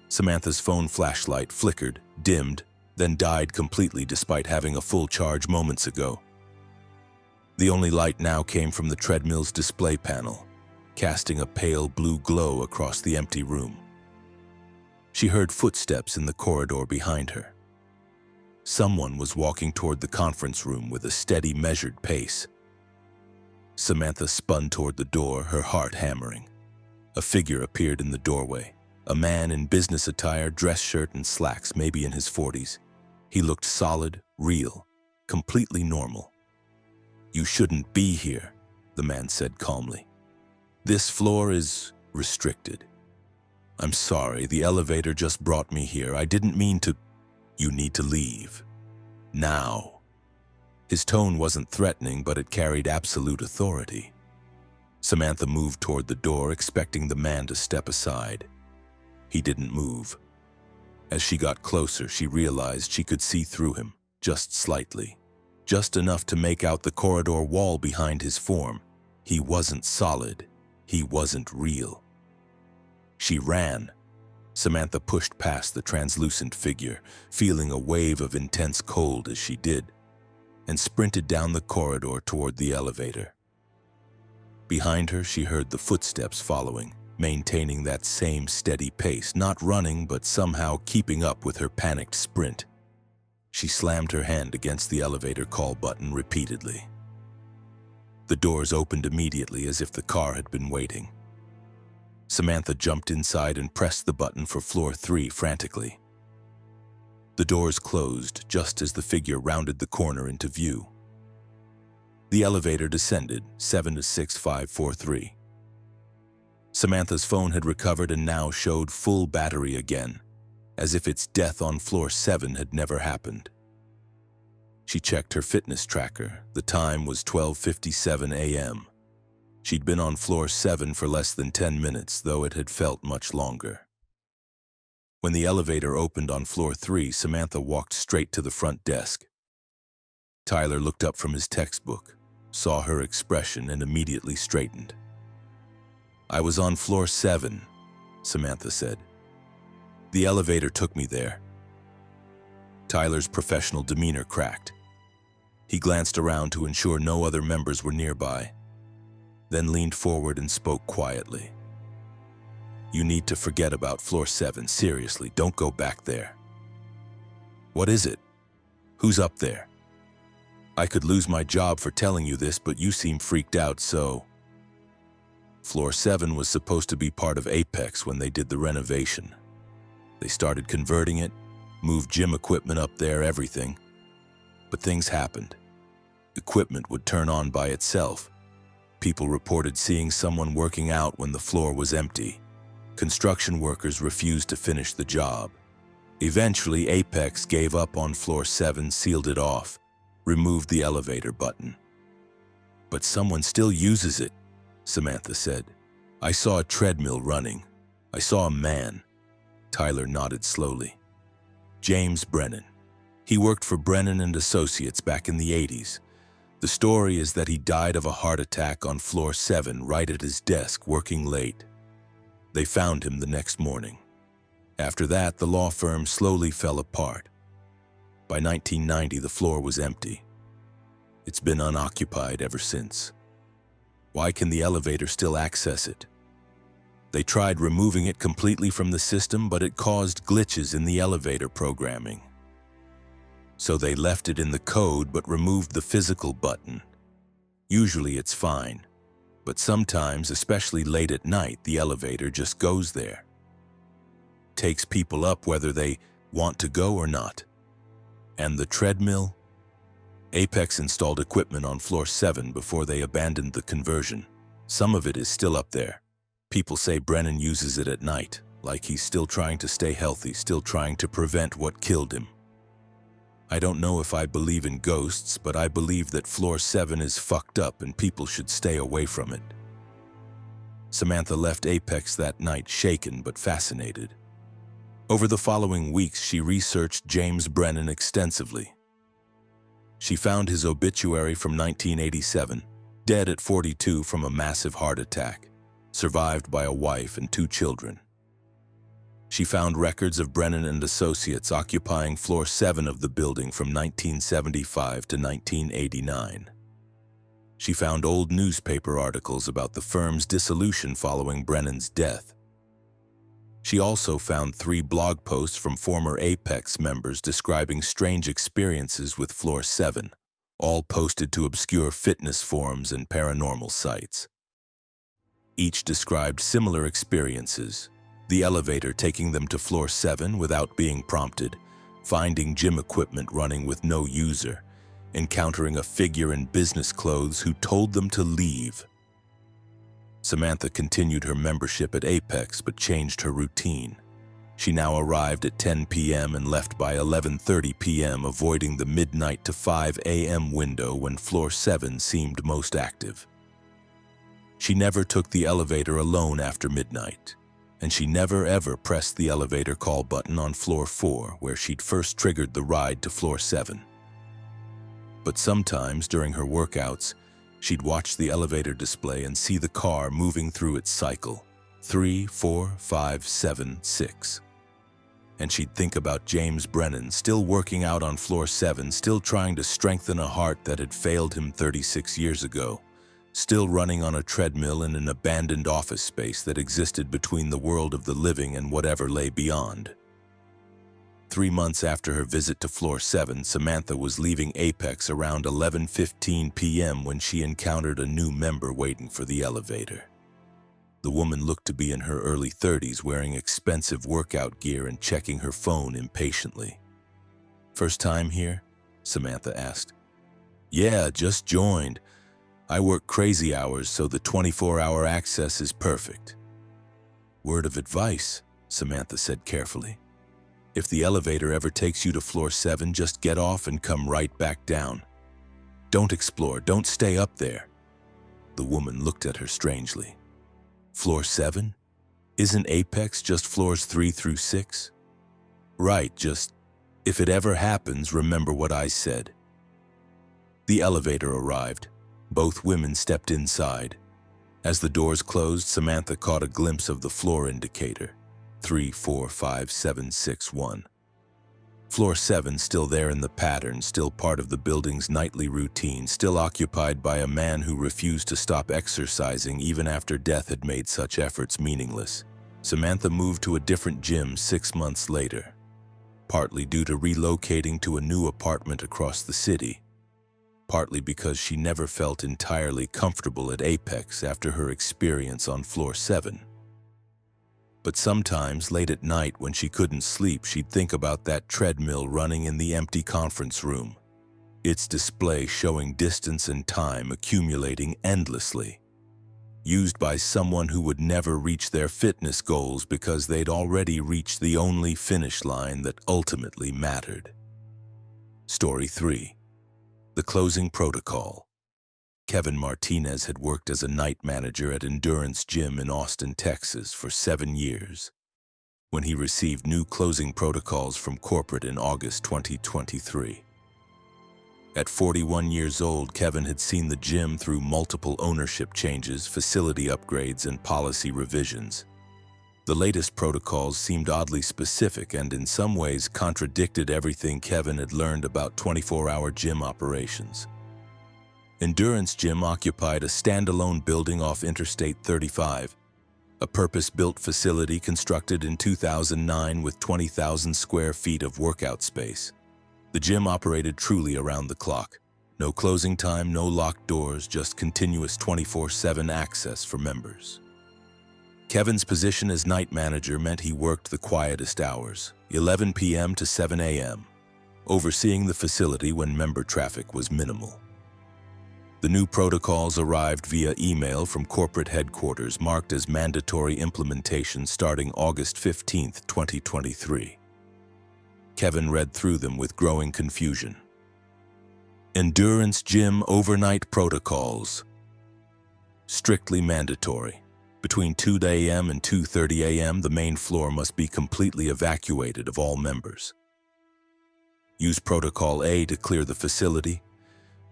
Samantha's phone flashlight flickered, dimmed, then died completely despite having a full charge moments ago. The only light now came from the treadmill's display panel, casting a pale blue glow across the empty room. She heard footsteps in the corridor behind her. Someone was walking toward the conference room with a steady, measured pace. Samantha spun toward the door, her heart hammering. A figure appeared in the doorway. A man in business attire, dress shirt and slacks, maybe in his 40s. He looked solid, real, completely normal. "You shouldn't be here," the man said calmly. "This floor is restricted." "I'm sorry, the elevator just brought me here. I didn't mean to." "You need to leave. Now." His tone wasn't threatening, but it carried absolute authority. Samantha moved toward the door, expecting the man to step aside. He didn't move. As she got closer, she realized she could see through him, just slightly. Just enough to make out the corridor wall behind his form. He wasn't solid. He wasn't real. She ran. Samantha pushed past the translucent figure, feeling a wave of intense cold as she did, and sprinted down the corridor toward the elevator. Behind her, she heard the footsteps following, maintaining that same steady pace, not running but somehow keeping up with her panicked sprint. She slammed her hand against the elevator call button repeatedly. The doors opened immediately as if the car had been waiting. Samantha jumped inside and pressed the button for floor 3 frantically. The doors closed just as the figure rounded the corner into view. The elevator descended, 7 to 6543. Samantha's phone had recovered and now showed full battery again, as if its death on floor 7 had never happened. She checked her fitness tracker. The time was 12:57 a.m. She'd been on floor 7 for less than 10 minutes, though it had felt much longer. When the elevator opened on floor 3, Samantha walked straight to the front desk. Tyler looked up from his textbook, saw her expression, and immediately straightened. "I was on floor 7, Samantha said. "The elevator took me there." Tyler's professional demeanor cracked. He glanced around to ensure no other members were nearby, then leaned forward and spoke quietly. "You need to forget about floor 7. Seriously, don't go back there." "What is it? Who's up there?" "I could lose my job for telling you this, but you seem freaked out, so..." Floor 7 was supposed to be part of Apex when they did the renovation. They started converting it, moved gym equipment up there, everything. But things happened. Equipment would turn on by itself. People reported seeing someone working out when the floor was empty. Construction workers refused to finish the job. Eventually, Apex gave up on floor 7, sealed it off, removed the elevator button. "But someone still uses it," Samantha said. "I saw a treadmill running. I saw a man." Tyler nodded slowly. "James Brennan. He worked for Brennan and Associates back in the 80s. The story is that he died of a heart attack on floor 7 right at his desk working late. They found him the next morning. After that, the law firm slowly fell apart. By 1990, the floor was empty. It's been unoccupied ever since. Why can the elevator still access it? They tried removing it completely from the system, but it caused glitches in the elevator programming. So they left it in the code but removed the physical button. Usually it's fine, but sometimes, especially late at night, the elevator just goes there. Takes people up whether they want to go or not. And the treadmill? Apex installed equipment on floor 7 before they abandoned the conversion. Some of it is still up there. People say Brennan uses it at night, like he's still trying to stay healthy, still trying to prevent what killed him. I don't know if I believe in ghosts, but I believe that floor 7 is fucked up and people should stay away from it. Samantha left Apex that night shaken but fascinated. Over the following weeks, she researched James Brennan extensively. She found his obituary from 1987, dead at 42 from a massive heart attack, survived by a wife and 2 children. She found records of Brennan and Associates occupying floor 7 of the building from 1975 to 1989. She found old newspaper articles about the firm's dissolution following Brennan's death. She also found 3 blog posts from former Apex members describing strange experiences with floor 7, all posted to obscure fitness forums and paranormal sites. Each described similar experiences. The elevator taking them to floor 7 without being prompted, finding gym equipment running with no user, encountering a figure in business clothes who told them to leave. Samantha continued her membership at Apex but changed her routine. She now arrived at 10 p.m. and left by 11:30 p.m., avoiding the midnight to 5 a.m. window when floor 7 seemed most active. She never took the elevator alone after midnight, and she never ever pressed the elevator call button on floor 4 where she'd first triggered the ride to floor 7. But sometimes during her workouts, she'd watch the elevator display and see the car moving through its cycle, 3, 4, 5, 7, 6. And she'd think about James Brennan still working out on floor 7, still trying to strengthen a heart that had failed him 36 years ago, still running on a treadmill in an abandoned office space that existed between the world of the living and whatever lay beyond. 3 months after her visit to floor 7, Samantha was leaving Apex around 11:15 p.m. when she encountered a new member waiting for the elevator. The woman looked to be in her early 30s, wearing expensive workout gear and checking her phone impatiently. "First time here?" Samantha asked. "Yeah, just joined. I work crazy hours, so the 24-hour access is perfect." "Word of advice," Samantha said carefully. "If the elevator ever takes you to floor 7, just get off and come right back down. Don't explore, don't stay up there." The woman looked at her strangely. "Floor 7? Isn't Apex just floors 3 through 6? "Right, just, if it ever happens, remember what I said." The elevator arrived. Both women stepped inside. As the doors closed, Samantha caught a glimpse of the floor indicator, 3, 4, 5, 7, 6, 1. Floor 7 still there in the pattern, still part of the building's nightly routine, still occupied by a man who refused to stop exercising even after death had made such efforts meaningless. Samantha moved to a different gym 6 months later, partly due to relocating to a new apartment across the city, partly because she never felt entirely comfortable at Apex after her experience on floor 7. But sometimes, late at night when she couldn't sleep, she'd think about that treadmill running in the empty conference room, its display showing distance and time accumulating endlessly, used by someone who would never reach their fitness goals because they'd already reached the only finish line that ultimately mattered. Story 3. The Closing Protocol. Kevin Martinez had worked as a night manager at Endurance Gym in Austin, Texas for 7 years, when he received new closing protocols from corporate in August 2023. At 41 years old, Kevin had seen the gym through multiple ownership changes, facility upgrades, and policy revisions. The latest protocols seemed oddly specific and in some ways contradicted everything Kevin had learned about 24-hour gym operations. Endurance Gym occupied a standalone building off Interstate 35, a purpose-built facility constructed in 2009 with 20,000 square feet of workout space. The gym operated truly around the clock. No closing time, no locked doors, just continuous 24/7 access for members. Kevin's position as night manager meant he worked the quietest hours, 11 p.m. to 7 a.m., overseeing the facility when member traffic was minimal. The new protocols arrived via email from corporate headquarters, marked as mandatory implementation starting August 15, 2023. Kevin read through them with growing confusion. Endurance Gym Overnight Protocols. Strictly mandatory. Between 2 a.m. and 2:30 a.m., the main floor must be completely evacuated of all members. Use Protocol A to clear the facility.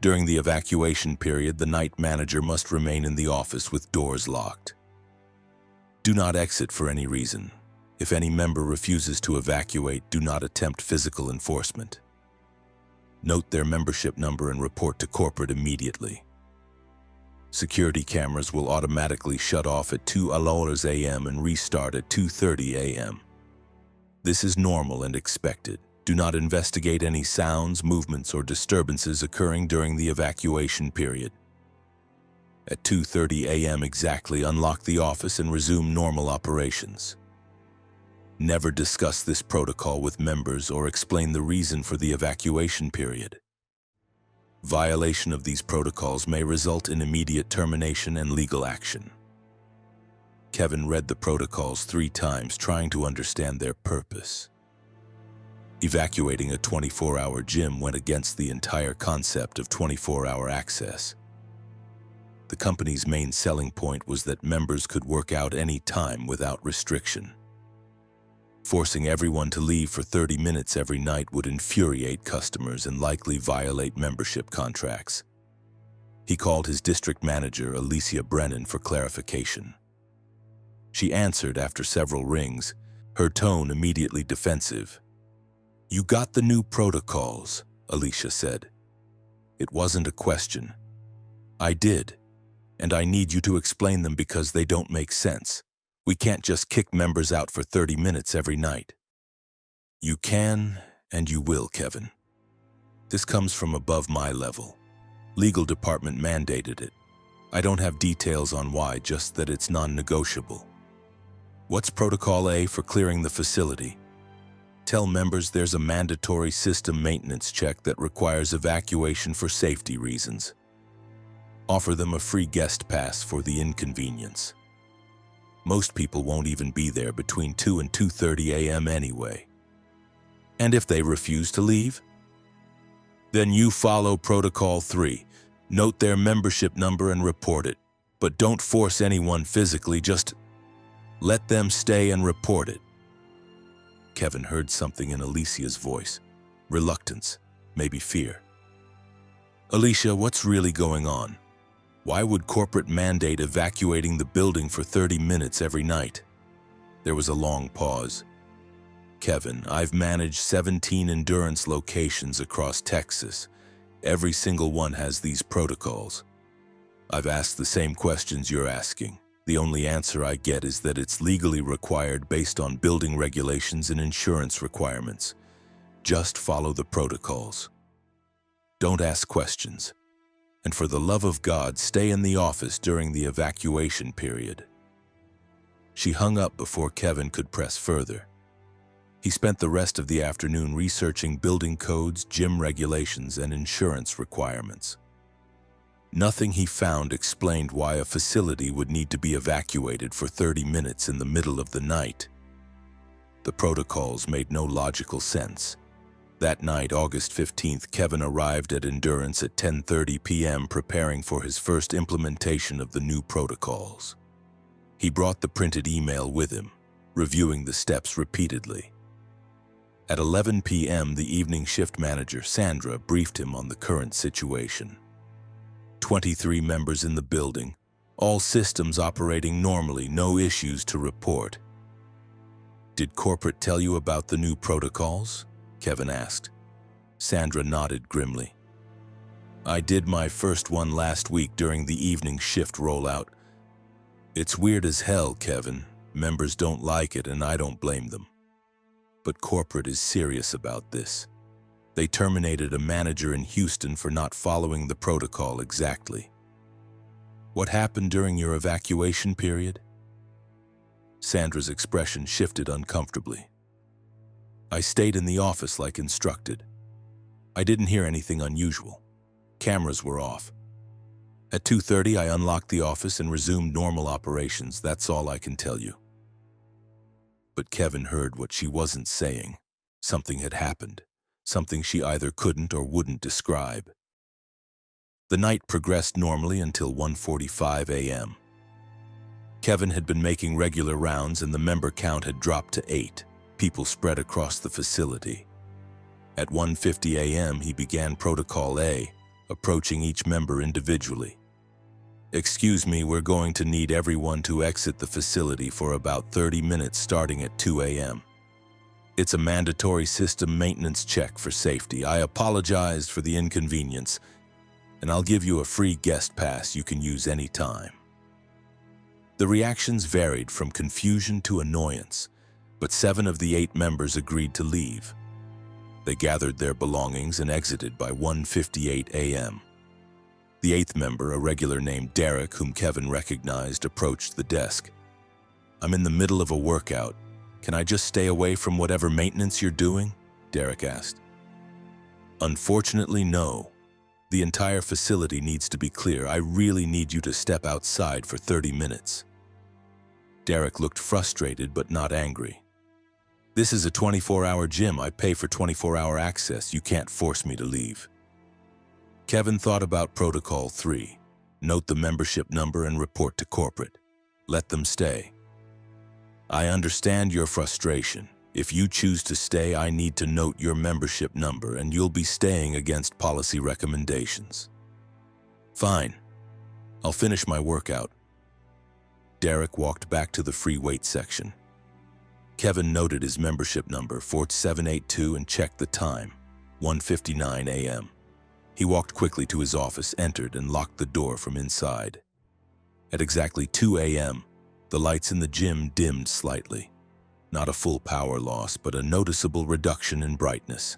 During the evacuation period, the night manager must remain in the office with doors locked. Do not exit for any reason. If any member refuses to evacuate, do not attempt physical enforcement. Note their membership number and report to corporate immediately. Security cameras will automatically shut off at 2 a.m. and restart at 2:30 a.m. This is normal and expected. Do not investigate any sounds, movements, or disturbances occurring during the evacuation period. At 2:30 a.m. exactly, unlock the office and resume normal operations. Never discuss this protocol with members or explain the reason for the evacuation period. Violation of these protocols may result in immediate termination and legal action. Kevin read the protocols 3 times, trying to understand their purpose. Evacuating a 24-hour gym went against the entire concept of 24-hour access. The company's main selling point was that members could work out any time without restriction. Forcing everyone to leave for 30 minutes every night would infuriate customers and likely violate membership contracts. He called his district manager, Alicia Brennan, for clarification. She answered after several rings, her tone immediately defensive. "You got the new protocols," Alicia said. "It wasn't a question. I did, and I need you to explain them because they don't make sense. We can't just kick members out for 30 minutes every night." "You can, and you will, Kevin. This comes from above my level. Legal department mandated it. I don't have details on why, just that it's non-negotiable. What's Protocol A for clearing the facility? Tell members there's a mandatory system maintenance check that requires evacuation for safety reasons. Offer them a free guest pass for the inconvenience. Most people won't even be there between 2 and 2:30 a.m. anyway. And if they refuse to leave, then you follow Protocol 3. Note their membership number and report it. But don't force anyone physically, just let them stay and report it." Kevin heard something in Alicia's voice. Reluctance, maybe fear. "Alicia, what's really going on? Why would corporate mandate evacuating the building for 30 minutes every night?" There was a long pause. "Kevin, I've managed 17 endurance locations across Texas. Every single one has these protocols. I've asked the same questions you're asking. The only answer I get is that it's legally required based on building regulations and insurance requirements. Just follow the protocols. Don't ask questions. And for the love of God, stay in the office during the evacuation period." She hung up before Kevin could press further. He spent the rest of the afternoon researching building codes, gym regulations, and insurance requirements. Nothing he found explained why a facility would need to be evacuated for 30 minutes in the middle of the night. The protocols made no logical sense. That night, August 15th, Kevin arrived at Endurance at 10:30 p.m. preparing for his first implementation of the new protocols. He brought the printed email with him, reviewing the steps repeatedly. At 11 p.m., the evening shift manager, Sandra, briefed him on the current situation. 23 members in the building, all systems operating normally, no issues to report. "Did corporate tell you about the new protocols?" Kevin asked. Sandra nodded grimly. "I did my first one last week during the evening shift rollout. It's weird as hell, Kevin. Members don't like it and I don't blame them. But corporate is serious about this. They terminated a manager in Houston for not following the protocol exactly." "What happened during your evacuation period?" Sandra's expression shifted uncomfortably. "I stayed in the office like instructed. I didn't hear anything unusual. Cameras were off. At 2:30, I unlocked the office and resumed normal operations. That's all I can tell you." But Kevin heard what she wasn't saying. Something had happened. Something she either couldn't or wouldn't describe. The night progressed normally until 1:45 a.m. Kevin had been making regular rounds and the member count had dropped to 8, people spread across the facility. At 1:50 a.m., he began Protocol A, approaching each member individually. "Excuse me, we're going to need everyone to exit the facility for about 30 minutes starting at 2 a.m. It's a mandatory system maintenance check for safety. I apologized for the inconvenience, and I'll give you a free guest pass you can use anytime." The reactions varied from confusion to annoyance, but 7 of the 8 members agreed to leave. They gathered their belongings and exited by 1:58 a.m. The 8th member, a regular named Derek, whom Kevin recognized, approached the desk. "I'm in the middle of a workout. Can I just stay away from whatever maintenance you're doing?" Derek asked. "Unfortunately, no. The entire facility needs to be clear. I really need you to step outside for 30 minutes. Derek looked frustrated but not angry. This is a 24-hour gym. I pay for 24-hour access. You can't force me to leave. Kevin thought about Protocol 3. Note the membership number and report to corporate. Let them stay. I understand your frustration. If you choose to stay, I need to note your membership number and you'll be staying against policy recommendations. Fine. I'll finish my workout. Derek walked back to the free weight section. Kevin noted his membership number, 4782, and checked the time, 1:59 a.m. He walked quickly to his office, entered, and locked the door from inside. At exactly 2 a.m., the lights in the gym dimmed slightly. Not a full power loss, but a noticeable reduction in brightness.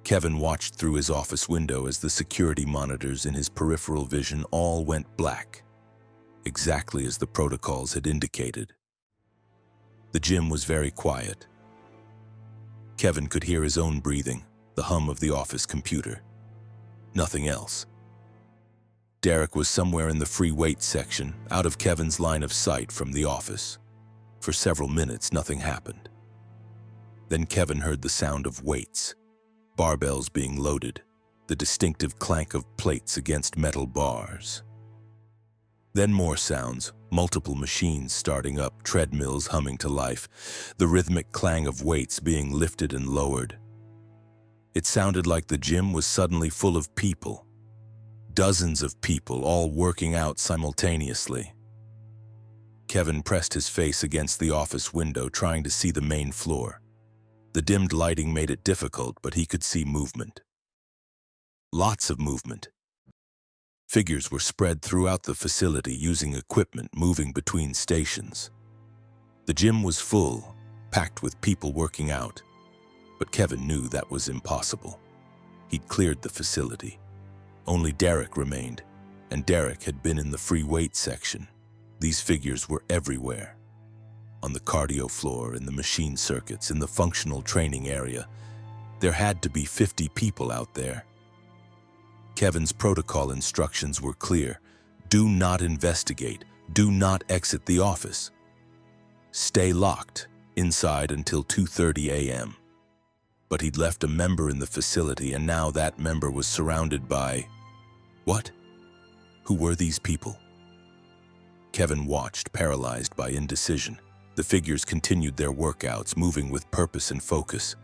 Kevin watched through his office window as the security monitors in his peripheral vision all went black, exactly as the protocols had indicated. The gym was very quiet. Kevin could hear his own breathing, the hum of the office computer. Nothing else. Derek was somewhere in the free weight section, out of Kevin's line of sight from the office. For several minutes, nothing happened. Then Kevin heard the sound of weights, barbells being loaded, the distinctive clank of plates against metal bars. Then more sounds, multiple machines starting up, treadmills humming to life, the rhythmic clang of weights being lifted and lowered. It sounded like the gym was suddenly full of people. Dozens of people, all working out simultaneously. Kevin pressed his face against the office window, trying to see the main floor. The dimmed lighting made it difficult, but he could see movement. Lots of movement. Figures were spread throughout the facility using equipment moving between stations. The gym was full, packed with people working out. But Kevin knew that was impossible. He'd cleared the facility. Only Derek remained, and Derek had been in the free weight section. These figures were everywhere. On the cardio floor, in the machine circuits, in the functional training area. There had to be 50 people out there. Kevin's protocol instructions were clear. Do not investigate. Do not exit the office. Stay locked inside until 2:30 a.m. But he'd left a member in the facility, and now that member was surrounded by... What? Who were these people? Kevin watched, paralyzed by indecision. The figures continued their workouts, moving with purpose and focus.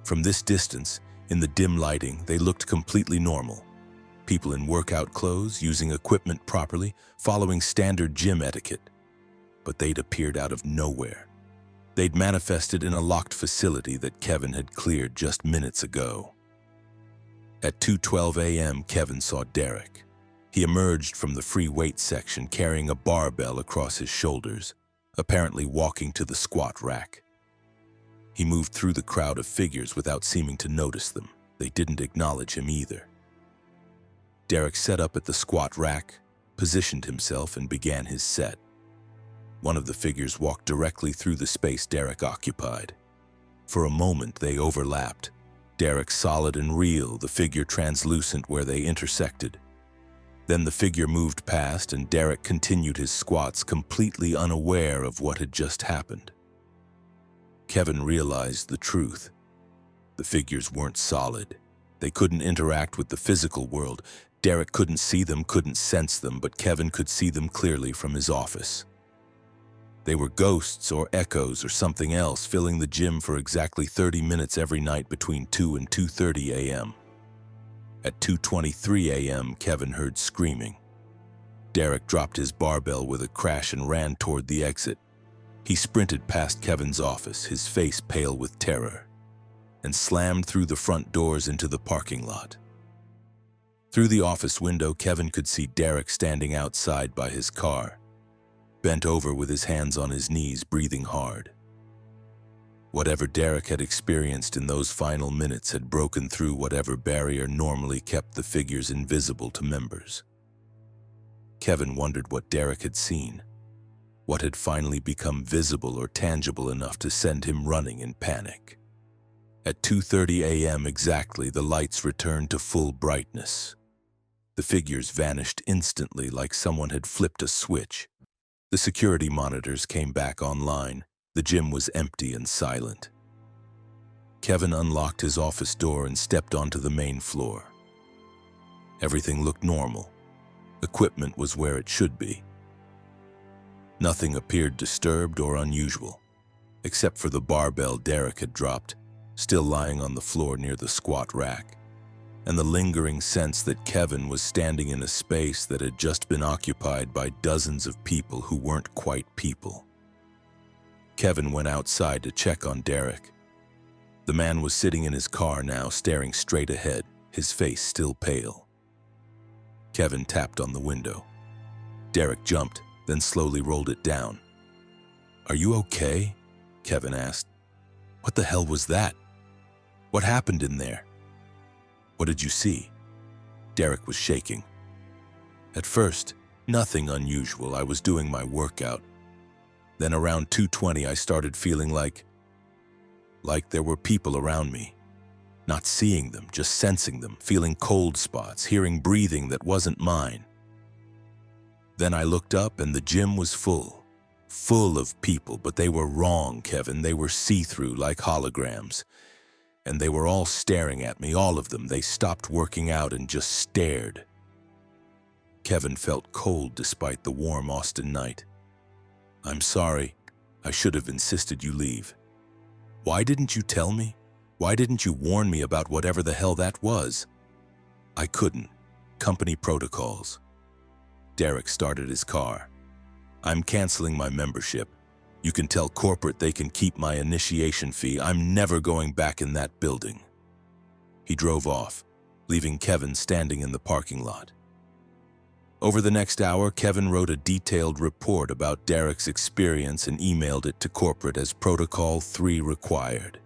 From this distance, in the dim lighting, they looked completely normal. People in workout clothes, using equipment properly, following standard gym etiquette. But they'd appeared out of nowhere. They'd manifested in a locked facility that Kevin had cleared just minutes ago. At 2:12 a.m., Kevin saw Derek. He emerged from the free weight section carrying a barbell across his shoulders, apparently walking to the squat rack. He moved through the crowd of figures without seeming to notice them. They didn't acknowledge him either. Derek sat up at the squat rack, positioned himself, and began his set. One of the figures walked directly through the space Derek occupied. For a moment, they overlapped. Derek solid and real, the figure translucent where they intersected. Then the figure moved past, and Derek continued his squats, completely unaware of what had just happened. Kevin realized the truth. The figures weren't solid. They couldn't interact with the physical world. Derek couldn't see them, couldn't sense them, but Kevin could see them clearly from his office. They were ghosts or echoes or something else, filling the gym for exactly 30 minutes every night between 2 and 2:30 a.m. At 2:23 a.m., Kevin heard screaming. Derek dropped his barbell with a crash and ran toward the exit. He sprinted past Kevin's office, his face pale with terror, and slammed through the front doors into the parking lot. Through the office window, Kevin could see Derek standing outside by his car, bent over with his hands on his knees, breathing hard. Whatever Derek had experienced in those final minutes had broken through whatever barrier normally kept the figures invisible to members. Kevin wondered what Derek had seen, what had finally become visible or tangible enough to send him running in panic. At 2:30 a.m. exactly, the lights returned to full brightness. The figures vanished instantly like someone had flipped a switch. The security monitors came back online. The gym was empty and silent. Kevin unlocked his office door and stepped onto the main floor. Everything looked normal. Equipment was where it should be. Nothing appeared disturbed or unusual, except for the barbell Derek had dropped, still lying on the floor near the squat rack, and the lingering sense that Kevin was standing in a space that had just been occupied by dozens of people who weren't quite people. Kevin went outside to check on Derek. The man was sitting in his car now, staring straight ahead, his face still pale. Kevin tapped on the window. Derek jumped, then slowly rolled it down. "Are you okay?" Kevin asked. "What the hell was that? What happened in there?" "What did you see?" Derek was shaking. "At first, nothing unusual. I was doing my workout. Then around 2:20 I started feeling like there were people around me. Not seeing them, just sensing them, feeling cold spots, hearing breathing that wasn't mine. Then I looked up and the gym was full of people, but they were wrong, Kevin. They were see-through like holograms. And they were all staring at me, all of them. They stopped working out and just stared." Kevin felt cold despite the warm Austin night. "I'm sorry. I should have insisted you leave. Why didn't you tell me? Why didn't you warn me about whatever the hell that was?" "I couldn't. Company protocols." Derek started his car. "I'm canceling my membership. You can tell corporate they can keep my initiation fee. I'm never going back in that building." He drove off, leaving Kevin standing in the parking lot. Over the next hour, Kevin wrote a detailed report about Derek's experience and emailed it to corporate as Protocol 3 required.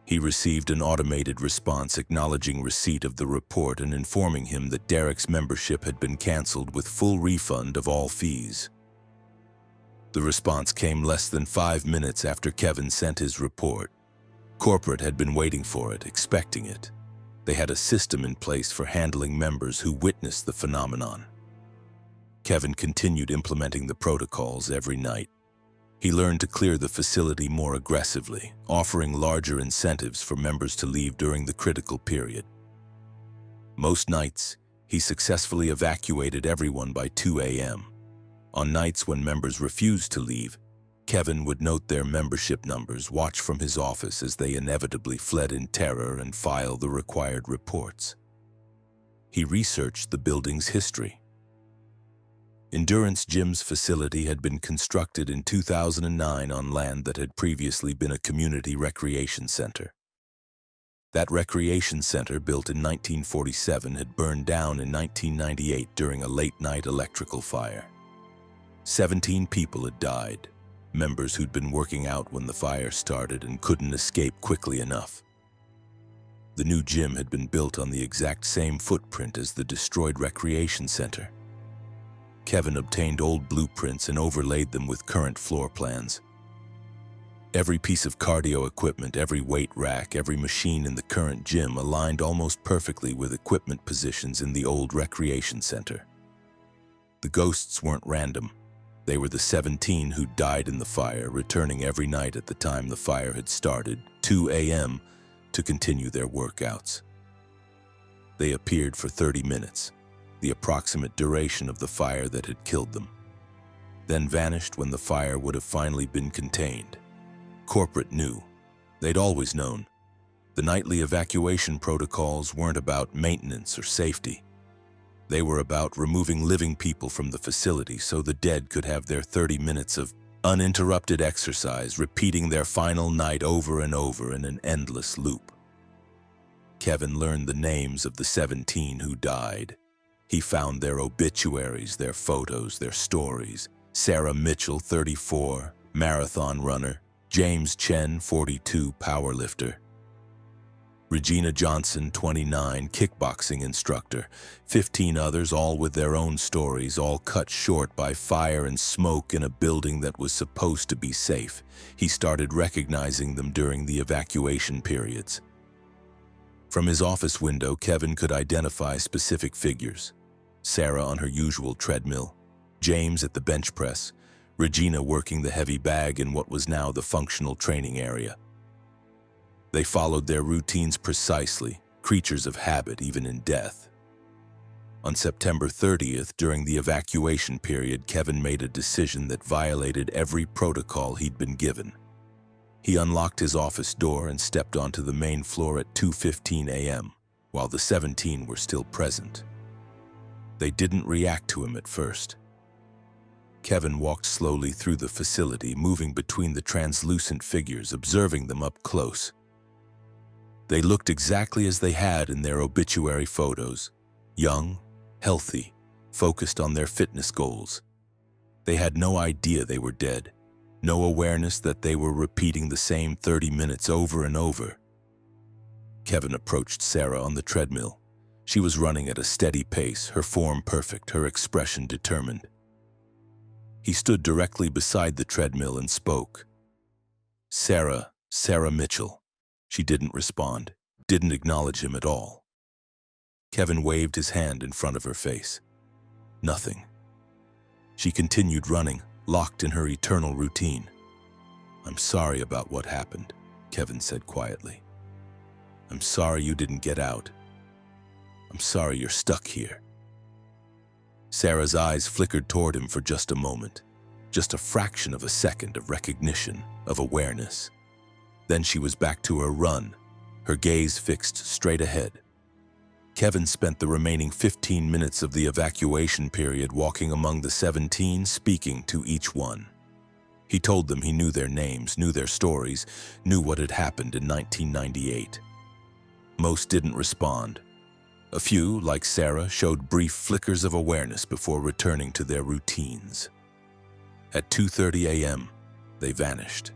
He received an automated response acknowledging receipt of the report and informing him that Derek's membership had been canceled with full refund of all fees. The response came less than 5 minutes after Kevin sent his report. Corporate had been waiting for it, expecting it. They had a system in place for handling members who witnessed the phenomenon. Kevin continued implementing the protocols every night. He learned to clear the facility more aggressively, offering larger incentives for members to leave during the critical period. Most nights, he successfully evacuated everyone by 2 a.m. On nights when members refused to leave, Kevin would note their membership numbers, watch from his office as they inevitably fled in terror, and file the required reports. He researched the building's history. Endurance Gym's facility had been constructed in 2009 on land that had previously been a community recreation center. That recreation center, built in 1947, had burned down in 1998 during a late-night electrical fire. 17 people had died, members who'd been working out when the fire started and couldn't escape quickly enough. The new gym had been built on the exact same footprint as the destroyed recreation center. Kevin obtained old blueprints and overlaid them with current floor plans. Every piece of cardio equipment, every weight rack, every machine in the current gym aligned almost perfectly with equipment positions in the old recreation center. The ghosts weren't random. They were the 17 who died in the fire, returning every night at the time the fire had started, 2 a.m., to continue their workouts. They appeared for 30 minutes, the approximate duration of the fire that had killed them, then vanished when the fire would have finally been contained. Corporate knew. They'd always known. The nightly evacuation protocols weren't about maintenance or safety. They were about removing living people from the facility so the dead could have their 30 minutes of uninterrupted exercise, repeating their final night over and over in an endless loop. Kevin learned the names of the 17 who died. He found their obituaries, their photos, their stories. Sarah Mitchell, 34, marathon runner. James Chen, 42, powerlifter. Regina Johnson, 29, kickboxing instructor. 15 others, all with their own stories, all cut short by fire and smoke in a building that was supposed to be safe. He started recognizing them during the evacuation periods. From his office window, Kevin could identify specific figures. Sarah on her usual treadmill, James at the bench press, Regina working the heavy bag in what was now the functional training area. They followed their routines precisely, creatures of habit even in death. On September 30th, during the evacuation period, Kevin made a decision that violated every protocol he'd been given. He unlocked his office door and stepped onto the main floor at 2:15 a.m., while the 17 were still present. They didn't react to him at first. Kevin walked slowly through the facility, moving between the translucent figures, observing them up close. They looked exactly as they had in their obituary photos, young, healthy, focused on their fitness goals. They had no idea they were dead, no awareness that they were repeating the same 30 minutes over and over. Kevin approached Sarah on the treadmill. She was running at a steady pace, her form perfect, her expression determined. He stood directly beside the treadmill and spoke. Sarah Mitchell. She didn't respond, didn't acknowledge him at all. Kevin waved his hand in front of her face. Nothing. She continued running, locked in her eternal routine. "I'm sorry about what happened," Kevin said quietly. "I'm sorry you didn't get out. I'm sorry you're stuck here." Sarah's eyes flickered toward him for just a moment, just a fraction of a second of recognition, of awareness. Then she was back to her run, her gaze fixed straight ahead. Kevin spent the remaining 15 minutes of the evacuation period walking among the 17, speaking to each one. He told them he knew their names, knew their stories, knew what had happened in 1998. Most didn't respond. A few, like Sarah, showed brief flickers of awareness before returning to their routines. At 2:30 a.m., they vanished.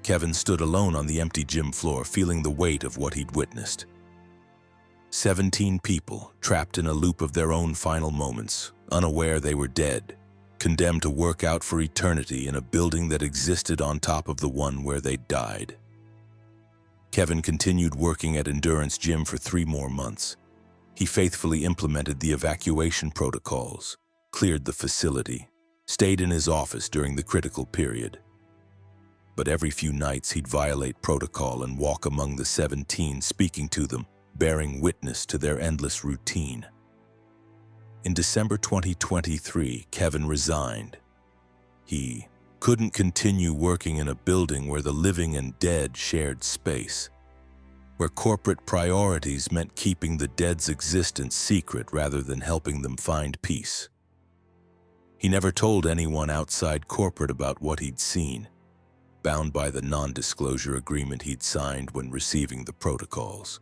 Kevin stood alone on the empty gym floor, feeling the weight of what he'd witnessed. 17 people, trapped in a loop of their own final moments, unaware they were dead, condemned to work out for eternity in a building that existed on top of the one where they'd died. Kevin continued working at Endurance Gym for 3 more months. He faithfully implemented the evacuation protocols, cleared the facility, stayed in his office during the critical period. But every few nights he'd violate protocol and walk among the 17, speaking to them, bearing witness to their endless routine. In December 2023, Kevin resigned. He couldn't continue working in a building where the living and dead shared space, where corporate priorities meant keeping the dead's existence secret rather than helping them find peace. He never told anyone outside corporate about what he'd seen, bound by the non-disclosure agreement he'd signed when receiving the protocols.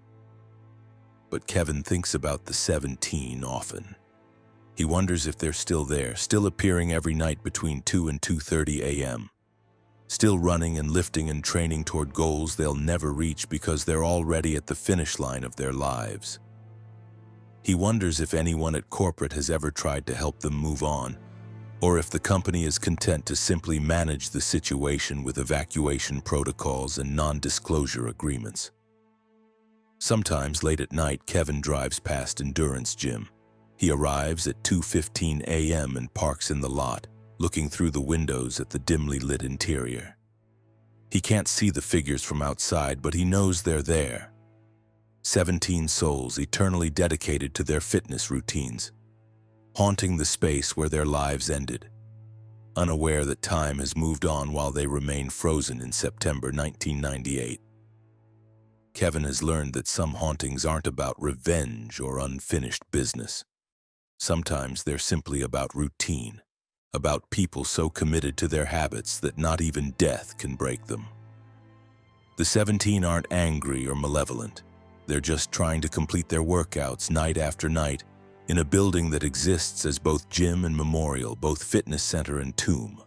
But Kevin thinks about the 17 often. He wonders if they're still there, still appearing every night between 2 and 2:30 a.m., still running and lifting and training toward goals they'll never reach because they're already at the finish line of their lives. He wonders if anyone at corporate has ever tried to help them move on, or if the company is content to simply manage the situation with evacuation protocols and non-disclosure agreements. Sometimes late at night, Kevin drives past Endurance Gym. He arrives at 2:15 a.m. and parks in the lot, looking through the windows at the dimly lit interior. He can't see the figures from outside, but he knows they're there. 17 souls eternally dedicated to their fitness routines, haunting the space where their lives ended, unaware that time has moved on while they remain frozen in September 1998. Kevin has learned that some hauntings aren't about revenge or unfinished business. Sometimes they're simply about routine, about people so committed to their habits that not even death can break them. The 17 aren't angry or malevolent. They're just trying to complete their workouts night after night in a building that exists as both gym and memorial, both fitness center and tomb.